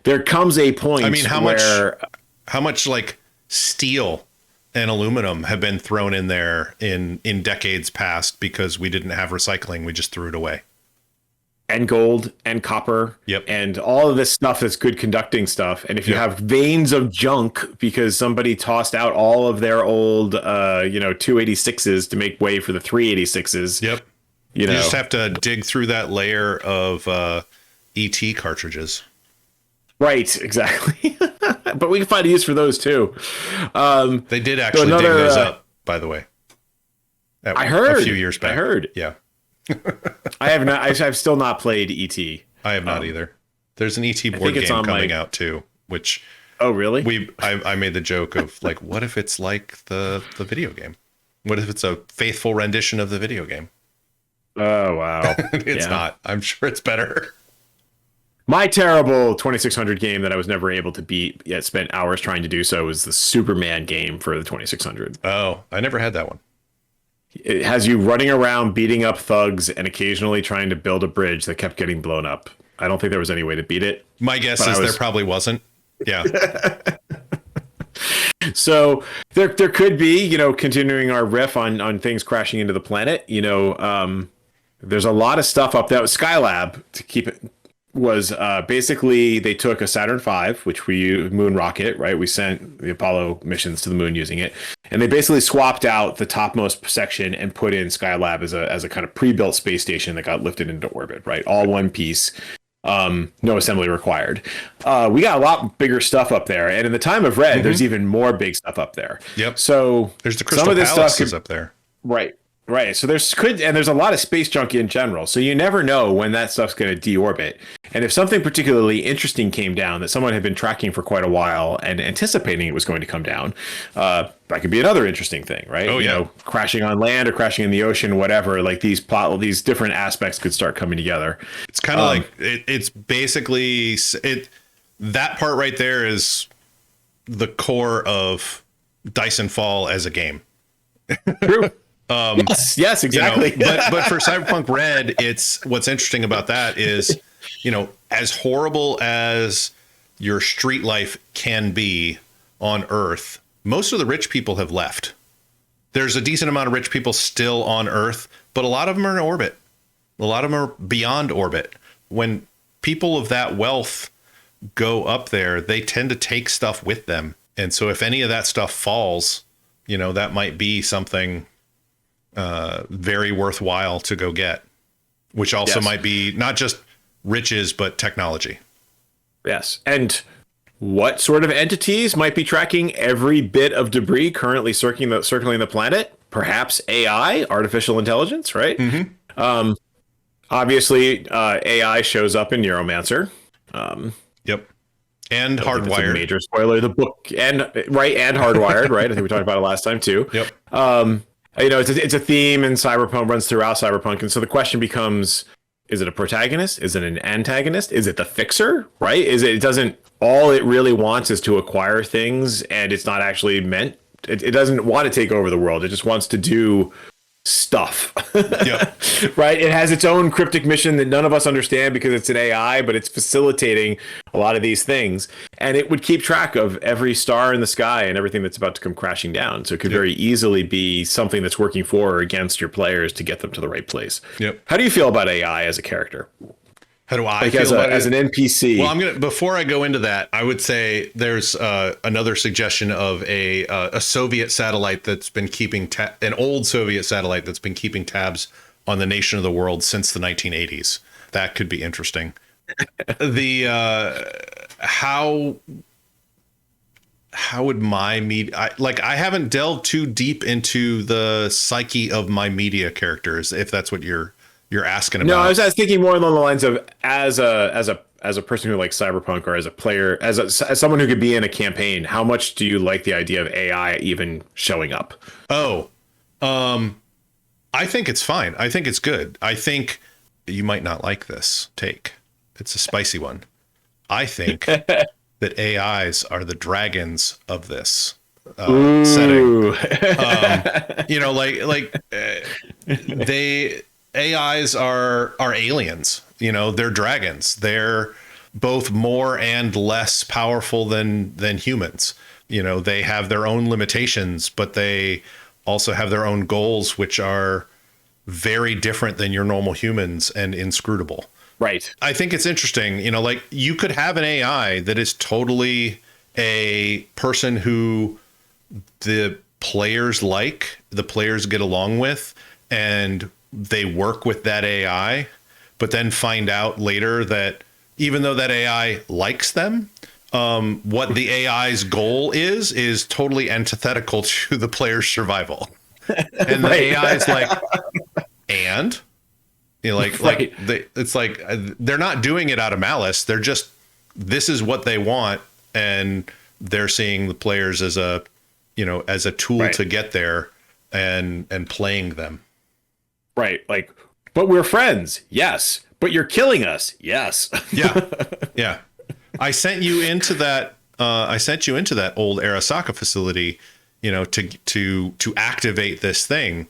there comes a point. I mean, how much like steel and aluminum have been thrown in there in decades past because we didn't have recycling, we just threw it away. And gold and copper, and all of this stuff that's good conducting stuff. And if you have veins of junk because somebody tossed out all of their old 286s to make way for the 386s, you just have to dig through that layer of ET cartridges. Right, exactly. But we can find a use for those too. They did actually dig those up, by the way. I heard a few years back. I heard. Yeah. I have not. I've still not played ET. I have not either. There's an ET board game coming out too, which really? I made the joke of like, what if it's like the video game? What if it's a faithful rendition of the video game? Oh wow, it's not. I'm sure it's better. My terrible 2600 game that I was never able to beat yet spent hours trying to do so was the Superman game for the 2600. Oh, I never had that one. It has you running around beating up thugs and occasionally trying to build a bridge that kept getting blown up. I don't think there was any way to beat it. My guess is there probably wasn't. Yeah. So there could be, continuing our riff on things crashing into the planet. There's a lot of stuff up there. Skylab, to keep it, was basically they took a Saturn V, which we moon rocket, right? We sent the Apollo missions to the moon using it, and they basically swapped out the topmost section and put in Skylab as a kind of pre-built space station that got lifted into orbit, right? All one piece. No assembly required. We got a lot bigger stuff up there, and in the time of Red, there's even more big stuff up there. Yep. So there's the Crystal some of this Palace stuff is up there. Right. Right. So there's a lot of space junk in general. So you never know when that stuff's going to deorbit. And if something particularly interesting came down that someone had been tracking for quite a while and anticipating it was going to come down, that could be another interesting thing, right? Oh, yeah. You know, crashing on land or crashing in the ocean, whatever, like these different aspects could start coming together. It's kind of like it's basically that part right there is the core of Dyson Fall as a game. True. Yes, exactly. You know, but for Cyberpunk Red, it's what's interesting about that is, you know, as horrible as your street life can be on Earth, most of the rich people have left. There's a decent amount of rich people still on Earth, but a lot of them are in orbit. A lot of them are beyond orbit. When people of that wealth go up there, they tend to take stuff with them. And so if any of that stuff falls, you know, that might be something very worthwhile to go get, which also might be not just riches, but technology. Yes. And what sort of entities might be tracking every bit of debris currently circling the planet? Perhaps AI, artificial intelligence, right? Mm-hmm. Obviously, AI shows up in Neuromancer. Yep. And Hardwired. A major spoiler. The book and Hardwired, right? I think we talked about it last time too. Yep. You know, it's a theme in Cyberpunk, runs throughout Cyberpunk, and so the question becomes: is it a protagonist? Is it an antagonist? Is it the fixer? Right? It doesn't. All it really wants is to acquire things, and it's not actually meant. It doesn't want to take over the world. It just wants to do stuff. Yep. Right? It has its own cryptic mission that none of us understand because it's an AI, but it's facilitating a lot of these things. And it would keep track of every star in the sky and everything that's about to come crashing down. So it could very easily be something that's working for or against your players to get them to the right place. Yep. How do you feel about AI as a character? How do I feel about as an NPC? Well, before I go into that, I would say there's another suggestion of a Soviet satellite that's been keeping an old Soviet satellite that's been keeping tabs on the nation of the world since the 1980s. That could be interesting. How would my media I haven't delved too deep into the psyche of my media characters, if that's what you're asking about. No, I was thinking more along the lines of as a person who likes Cyberpunk, or as a player, as someone who could be in a campaign, how much do you like the idea of AI even showing up? I think it's fine. I think it's good. I think you might not like this take. It's a spicy one. I think that AIs are the dragons of this setting. You know, AIs are aliens. You know, they're dragons. They're both more and less powerful than humans. You know, they have their own limitations, but they also have their own goals, which are very different than your normal humans and inscrutable. Right. I think it's interesting. You know, like you could have an AI that is totally a person who the players get along with, and they work with that AI, but then find out later that even though that AI likes them, what the AI's goal is totally antithetical to the player's survival. And the AI is like, and you know, it's like they're not doing it out of malice. They're just, this is what they want, and they're seeing the players as a tool to get there and playing them. Right. Like, but we're friends. Yes. But you're killing us. Yes. Yeah. Yeah. I sent you into that old Arasaka facility, you know, to activate this thing,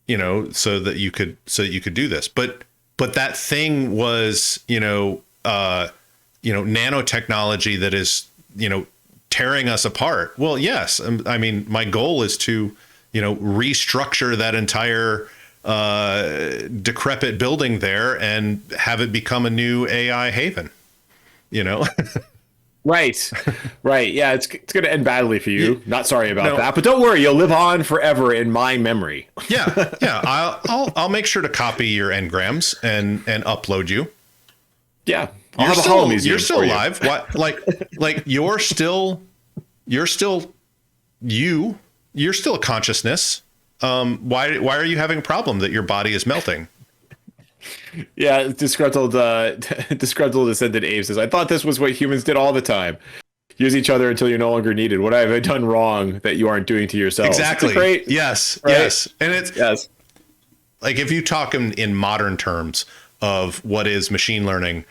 you know, so that you could do this. But that thing was, nanotechnology that is, tearing us apart. Well, yes. I mean, my goal is to, restructure that entire decrepit building there and have it become a new AI haven, Right. Yeah, it's going to end badly for you. Not sorry about that, but don't worry, you'll live on forever in my memory. Yeah. I'll make sure to copy your engrams and upload you. Yeah, I'll have a hollow museum. You're still alive. What? Like you're still you. You're still a consciousness. Why are you having a problem that your body is melting? Yeah, disgruntled ascended Abe says, I thought this was what humans did all the time. Use each other until you're no longer needed. What have I done wrong that you aren't doing to yourselves? Exactly. Great, yes. right? Yes. And it's like, if you talk in modern terms of what is machine learning,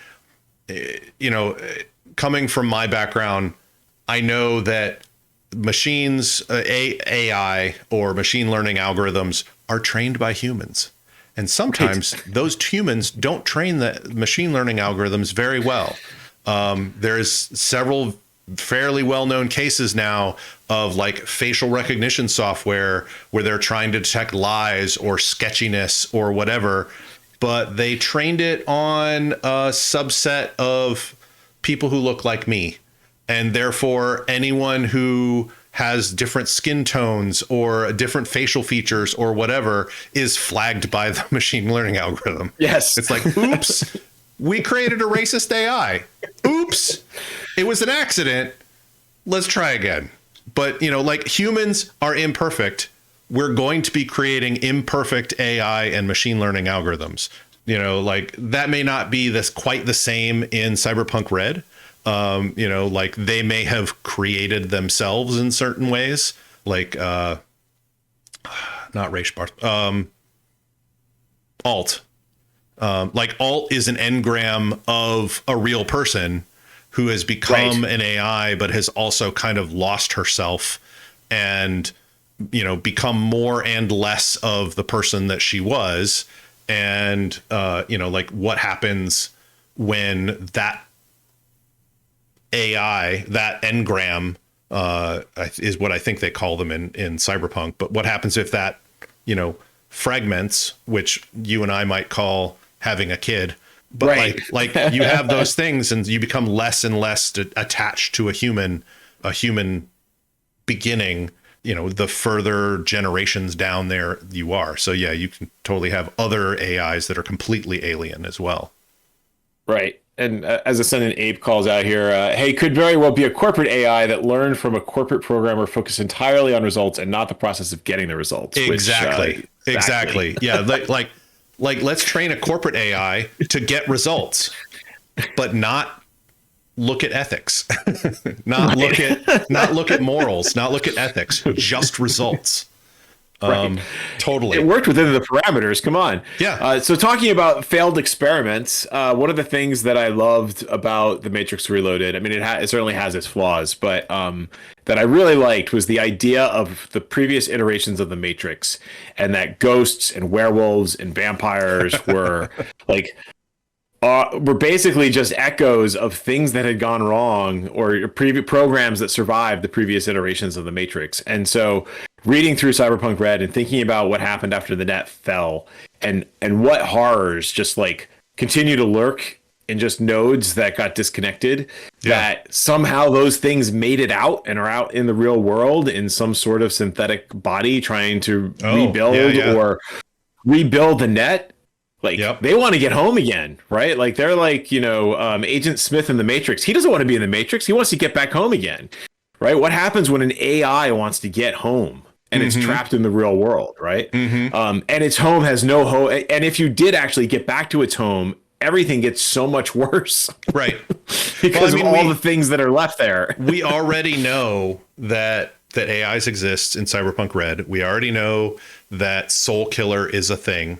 coming from my background, I know that machines, AI or machine learning algorithms are trained by humans. And sometimes those humans don't train the machine learning algorithms very well. There's several fairly well-known cases now of like facial recognition software where they're trying to detect lies or sketchiness or whatever, but they trained it on a subset of people who look like me. And therefore, anyone who has different skin tones or different facial features or whatever is flagged by the machine learning algorithm. Yes. It's like, oops, we created a racist AI. Oops, it was an accident. Let's try again. But, like, humans are imperfect. We're going to be creating imperfect AI and machine learning algorithms. Like, that may not be quite the same in Cyberpunk RED. Like they may have created themselves in certain ways, like not Rayshbar, Alt. Like Alt is an engram of a real person who has become an AI, but has also kind of lost herself and, become more and less of the person that she was. And, like what happens when that AI, that engram, is what I think they call them in Cyberpunk. But what happens if that, fragments, which you and I might call having a kid, but like you have those things and you become less and less attached to a human beginning, the further generations down there you are. So yeah, you can totally have other AIs that are completely alien as well. Right. And as Ascendant Ape calls out here, hey, could very well be a corporate AI that learned from a corporate programmer focused entirely on results and not the process of getting the results. Exactly. Yeah. Like let's train a corporate AI to get results, but not look at ethics, not look at morals, not look at ethics, just results. Totally. It worked within the parameters. Come on. Yeah. So talking about failed experiments, one of the things that I loved about The Matrix Reloaded, I mean, it certainly has its flaws, but that I really liked was the idea of the previous iterations of The Matrix, and that ghosts and werewolves and vampires were were basically just echoes of things that had gone wrong or previous programs that survived the previous iterations of The Matrix. And so reading through Cyberpunk RED and thinking about what happened after the net fell and what horrors just like continue to lurk in just nodes that got disconnected, that somehow those things made it out and are out in the real world in some sort of synthetic body trying to or rebuild the net. Like they want to get home again, right? Like they're like, Agent Smith in the Matrix. He doesn't want to be in the Matrix. He wants to get back home again, right? What happens when an AI wants to get home and it's trapped in the real world, right? And its home has no home. And if you did actually get back to its home, everything gets so much worse, right? Because of all the things that are left there. We already know that AIs exist in Cyberpunk RED. We already know that Soul Killer is a thing.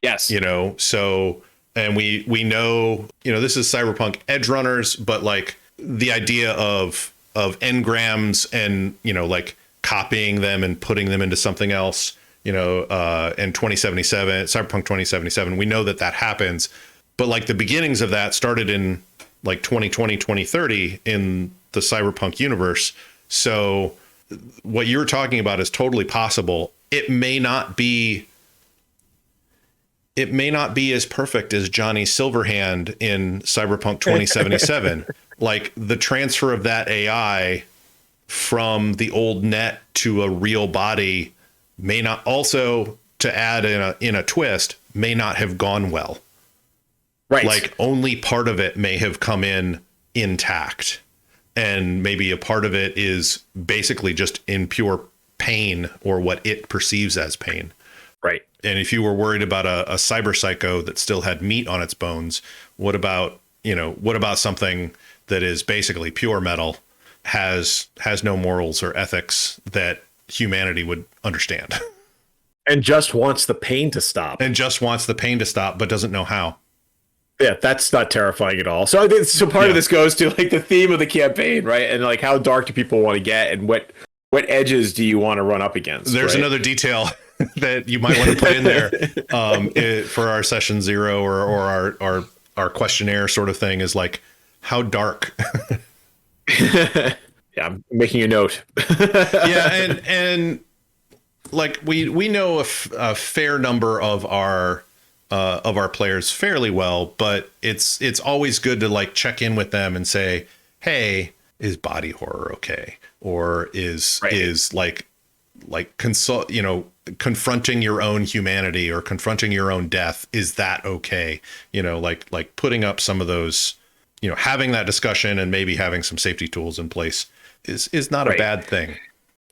Yes. So, and we know, this is Cyberpunk Edgerunners, but like the idea of engrams and, like copying them and putting them into something else, in 2077, Cyberpunk 2077, we know that happens. But like the beginnings of that started in like 2020, 2030 in the Cyberpunk universe. So what you're talking about is totally possible. It may not be as perfect as Johnny Silverhand in Cyberpunk 2077. Like the transfer of that AI from the old net to a real body may not, also to add in a twist, may not have gone well. Right. Like only part of it may have come in intact. And maybe a part of it is basically just in pure pain or what it perceives as pain. Right. And if you were worried about a cyber psycho that still had meat on its bones, what about something that is basically pure metal, has no morals or ethics that humanity would understand? And just wants the pain to stop. But doesn't know how. Yeah, that's not terrifying at all. So part of this goes to like the theme of the campaign, right? And like how dark do people want to get, and what edges do you want to run up against? There's another detail that you might want to put in there for our session 0 or our questionnaire sort of thing is like, how dark? Yeah, I'm making a note. Yeah, and like we know a fair number of our players fairly well, but it's always good to like check in with them and say, hey, is body horror okay? Or is confronting your own humanity or confronting your own death, is that okay? Like putting up some of those, having that discussion and maybe having some safety tools in place is not a bad thing.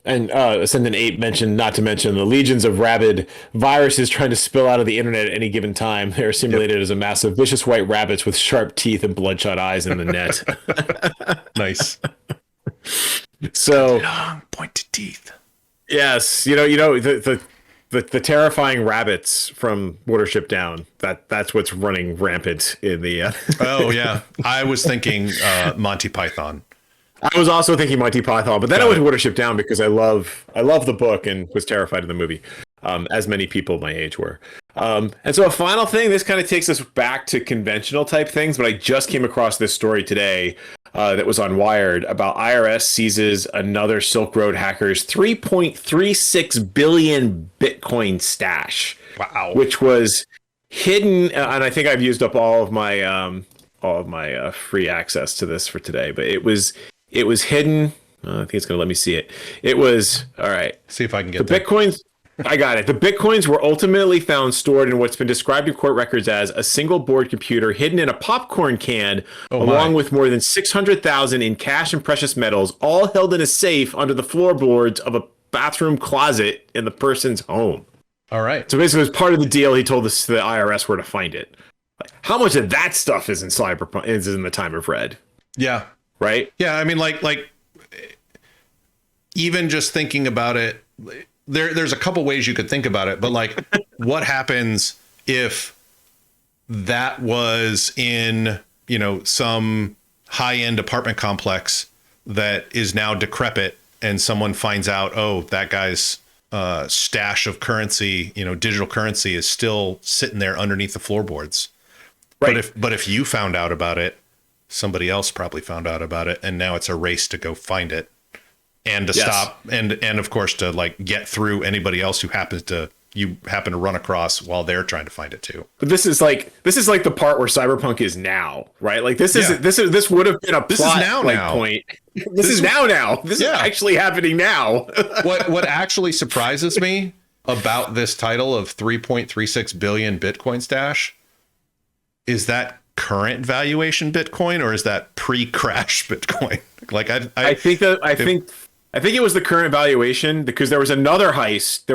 And Ascendant 8 mentioned, not to mention the legions of rabid viruses trying to spill out of the internet at any given time. They're simulated as a mass of vicious white rabbits with sharp teeth and bloodshot eyes in the net. Nice. So long pointed teeth. Yes, the terrifying rabbits from Mothership Down. That's what's running rampant in the. Oh yeah, I was thinking Monty Python. I was also thinking Monty Python, but then I went to Mothership Down because I love the book and was terrified of the movie, as many people my age were. And so a final thing, this kind of takes us back to conventional type things, but I just came across this story today that was on Wired about IRS seizes another Silk Road hacker's 3.36 billion Bitcoin stash. Wow. Which was hidden, and I think I've used up all of my free access to this for today, but it was hidden. I think it's going to let me see it. It was, all right. See if I can get the Bitcoins. I got it. The Bitcoins were ultimately found stored in what's been described in court records as a single board computer hidden in a popcorn can, along with more than 600,000 in cash and precious metals, all held in a safe under the floorboards of a bathroom closet in the person's home. All right. So basically, as part of the deal, he told us the IRS where to find it. Like, how much of that stuff is in Cyberpunk? Is in the time of Red? Yeah. Right. Yeah. I mean, like even just thinking about it, there's a couple ways you could think about it, but like, what happens if that was in, some high-end apartment complex that is now decrepit, and someone finds out, oh, that guy's stash of currency, digital currency is still sitting there underneath the floorboards. Right. But if you found out about it, somebody else probably found out about it, and now it's a race to go find it and to stop and of course to like get through anybody else who you happen to run across while they're trying to find it too. But this is like the part where Cyberpunk is now, right? Like this would have been a plot point. This is now. This is actually happening now. What actually surprises me about this title of 3.36 billion Bitcoin stash is that current valuation Bitcoin, or is that pre-crash Bitcoin? Like I think it was the current valuation, because there was another heist.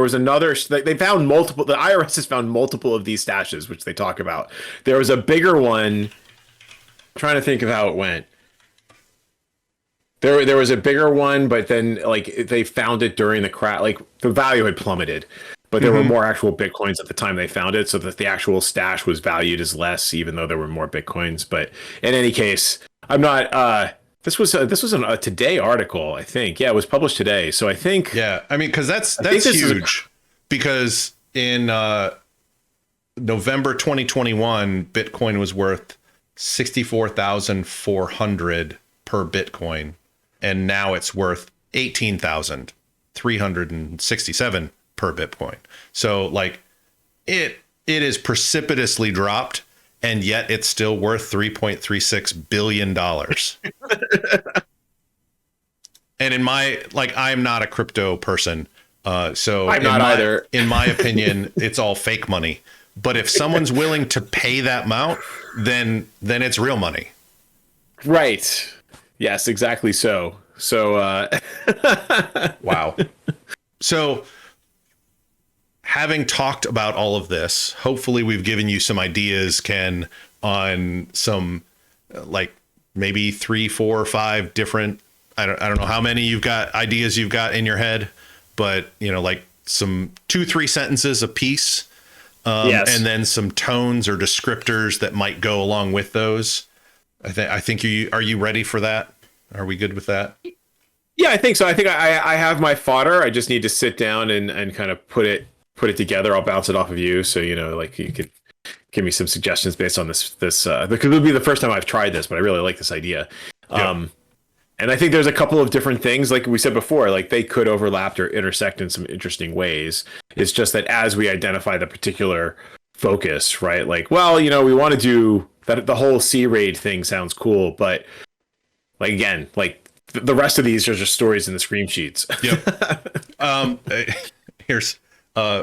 They found multiple. The IRS has found multiple of these stashes, which they talk about. There was a bigger one. I'm trying to think of how it went. There was a bigger one, but then like they found it during the crash. Like the value had plummeted, but there were more actual Bitcoins at the time they found it, so that the actual stash was valued as less, even though there were more Bitcoins. But in any case, I'm not. This was a Today article, I think. Yeah, it was published today. So I think. Yeah, I mean, because that's huge. Because in November 2021, Bitcoin was worth 64,400 per Bitcoin, and now it's worth 18,367 per Bitcoin. So like, it is precipitously dropped. And yet it's still worth $3.36 billion. And I'm not a crypto person. So I'm not either. In my opinion, it's all fake money. But if someone's willing to pay that amount, then it's real money. Right. Yes, exactly so. So, wow. So, having talked about all of this, hopefully we've given you some ideas, Ken, on some like maybe 3, 4, 5 different, I don't know how many ideas you've got in your head, but like some 2-3 sentences a piece. Yes. And then some tones or descriptors that might go along with those. I think are you ready for that? Are we good with that? Yeah, I think so. I think I have my fodder. I just need to sit down and kind of put it together. I'll bounce it off of you. So, like you could give me some suggestions based on this, because it'll be the first time I've tried this, but I really like this idea. Yep. And I think there's a couple of different things, like we said before, like they could overlap or intersect in some interesting ways. It's just that as we identify the particular focus, right? Like, well, we want to do that. The whole C-RAID thing sounds cool, but like, again, like the rest of these are just stories in the Screamsheets. Yep. Here's,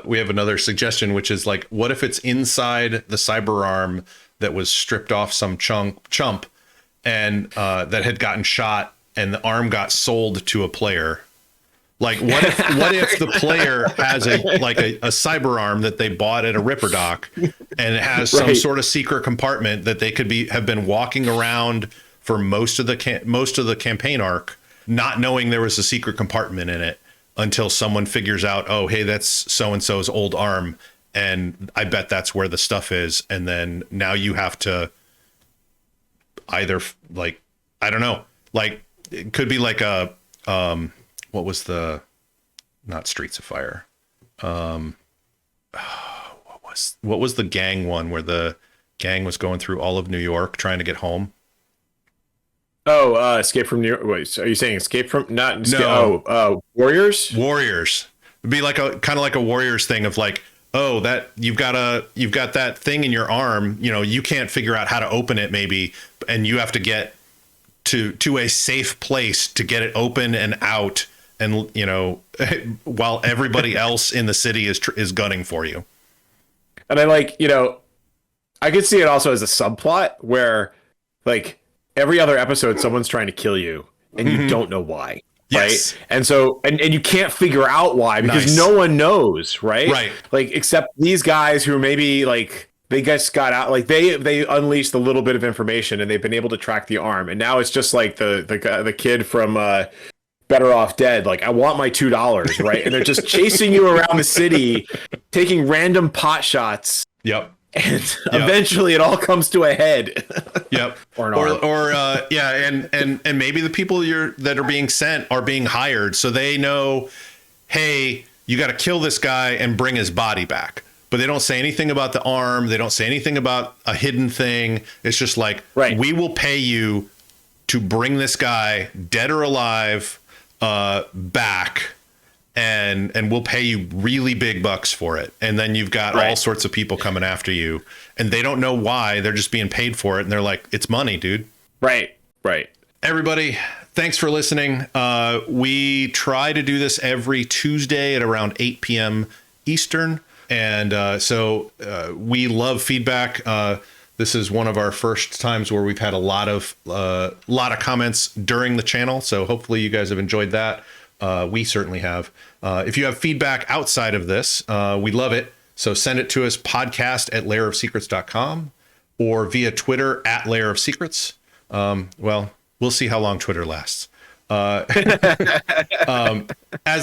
we have another suggestion, which is like, what if it's inside the cyber arm that was stripped off some chump and that had gotten shot, and the arm got sold to a player? Like, what if the player has a cyber arm that they bought at a Ripper Doc, and it has some sort of secret compartment that they could have been walking around for most of the campaign arc, not knowing there was a secret compartment in it until someone figures out, oh, hey, that's so-and-so's old arm, and I bet that's where the stuff is. And then now you have to either, like, I don't know, like, it could be like a, what was the, not Streets of Fire. What was the gang one where the gang was going through all of New York trying to get home? Oh, Escape from New York. Wait, so are you saying Escape from, not Escape, no. Warriors? Warriors. It'd be like kind of like a Warriors thing of like, oh, that you've got that thing in your arm, you can't figure out how to open it maybe, and you have to get to a safe place to get it open and out, and while everybody else in the city is gunning for you. And I like, I could see it also as a subplot where, like, every other episode someone's trying to kill you and you don't know why. Yes. Right. And so, and you can't figure out why, because no one knows. Right. Like, except these guys who maybe, like, they just got out, like they unleashed a little bit of information and they've been able to track the arm. And now it's just like the kid from Better Off Dead. Like, I want my $2. Right. And they're just chasing you around the city, taking random pot shots. Yep. And eventually it all comes to a head. Yep. Or an arm. And maybe the people that are being sent are being hired, so they know, hey, you got to kill this guy and bring his body back. But they don't say anything about the arm. They don't say anything about a hidden thing. It's just like, we will pay you to bring this guy, dead or alive, back. And we'll pay you really big bucks for it. And then you've got all sorts of people coming after you, and they don't know why. They're just being paid for it. And they're like, it's money, dude. Right. Everybody, thanks for listening. We try to do this every Tuesday at around 8 p.m. Eastern. And so we love feedback. This is one of our first times where we've had a lot of comments during the channel. So hopefully you guys have enjoyed that. We certainly have. If you have feedback outside of this, we love it. So send it to us, podcast@layerofsecrets.com, or via Twitter @layerofsecrets. Well, we'll see how long Twitter lasts. As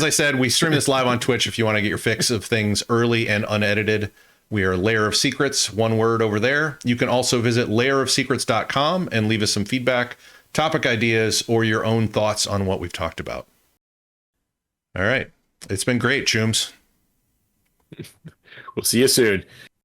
I said, we stream this live on Twitch if you want to get your fix of things early and unedited. We are Layer of Secrets, one word over there. You can also visit layerofsecrets.com and leave us some feedback, topic ideas, or your own thoughts on what we've talked about. All right. It's been great, Chooms. We'll see you soon.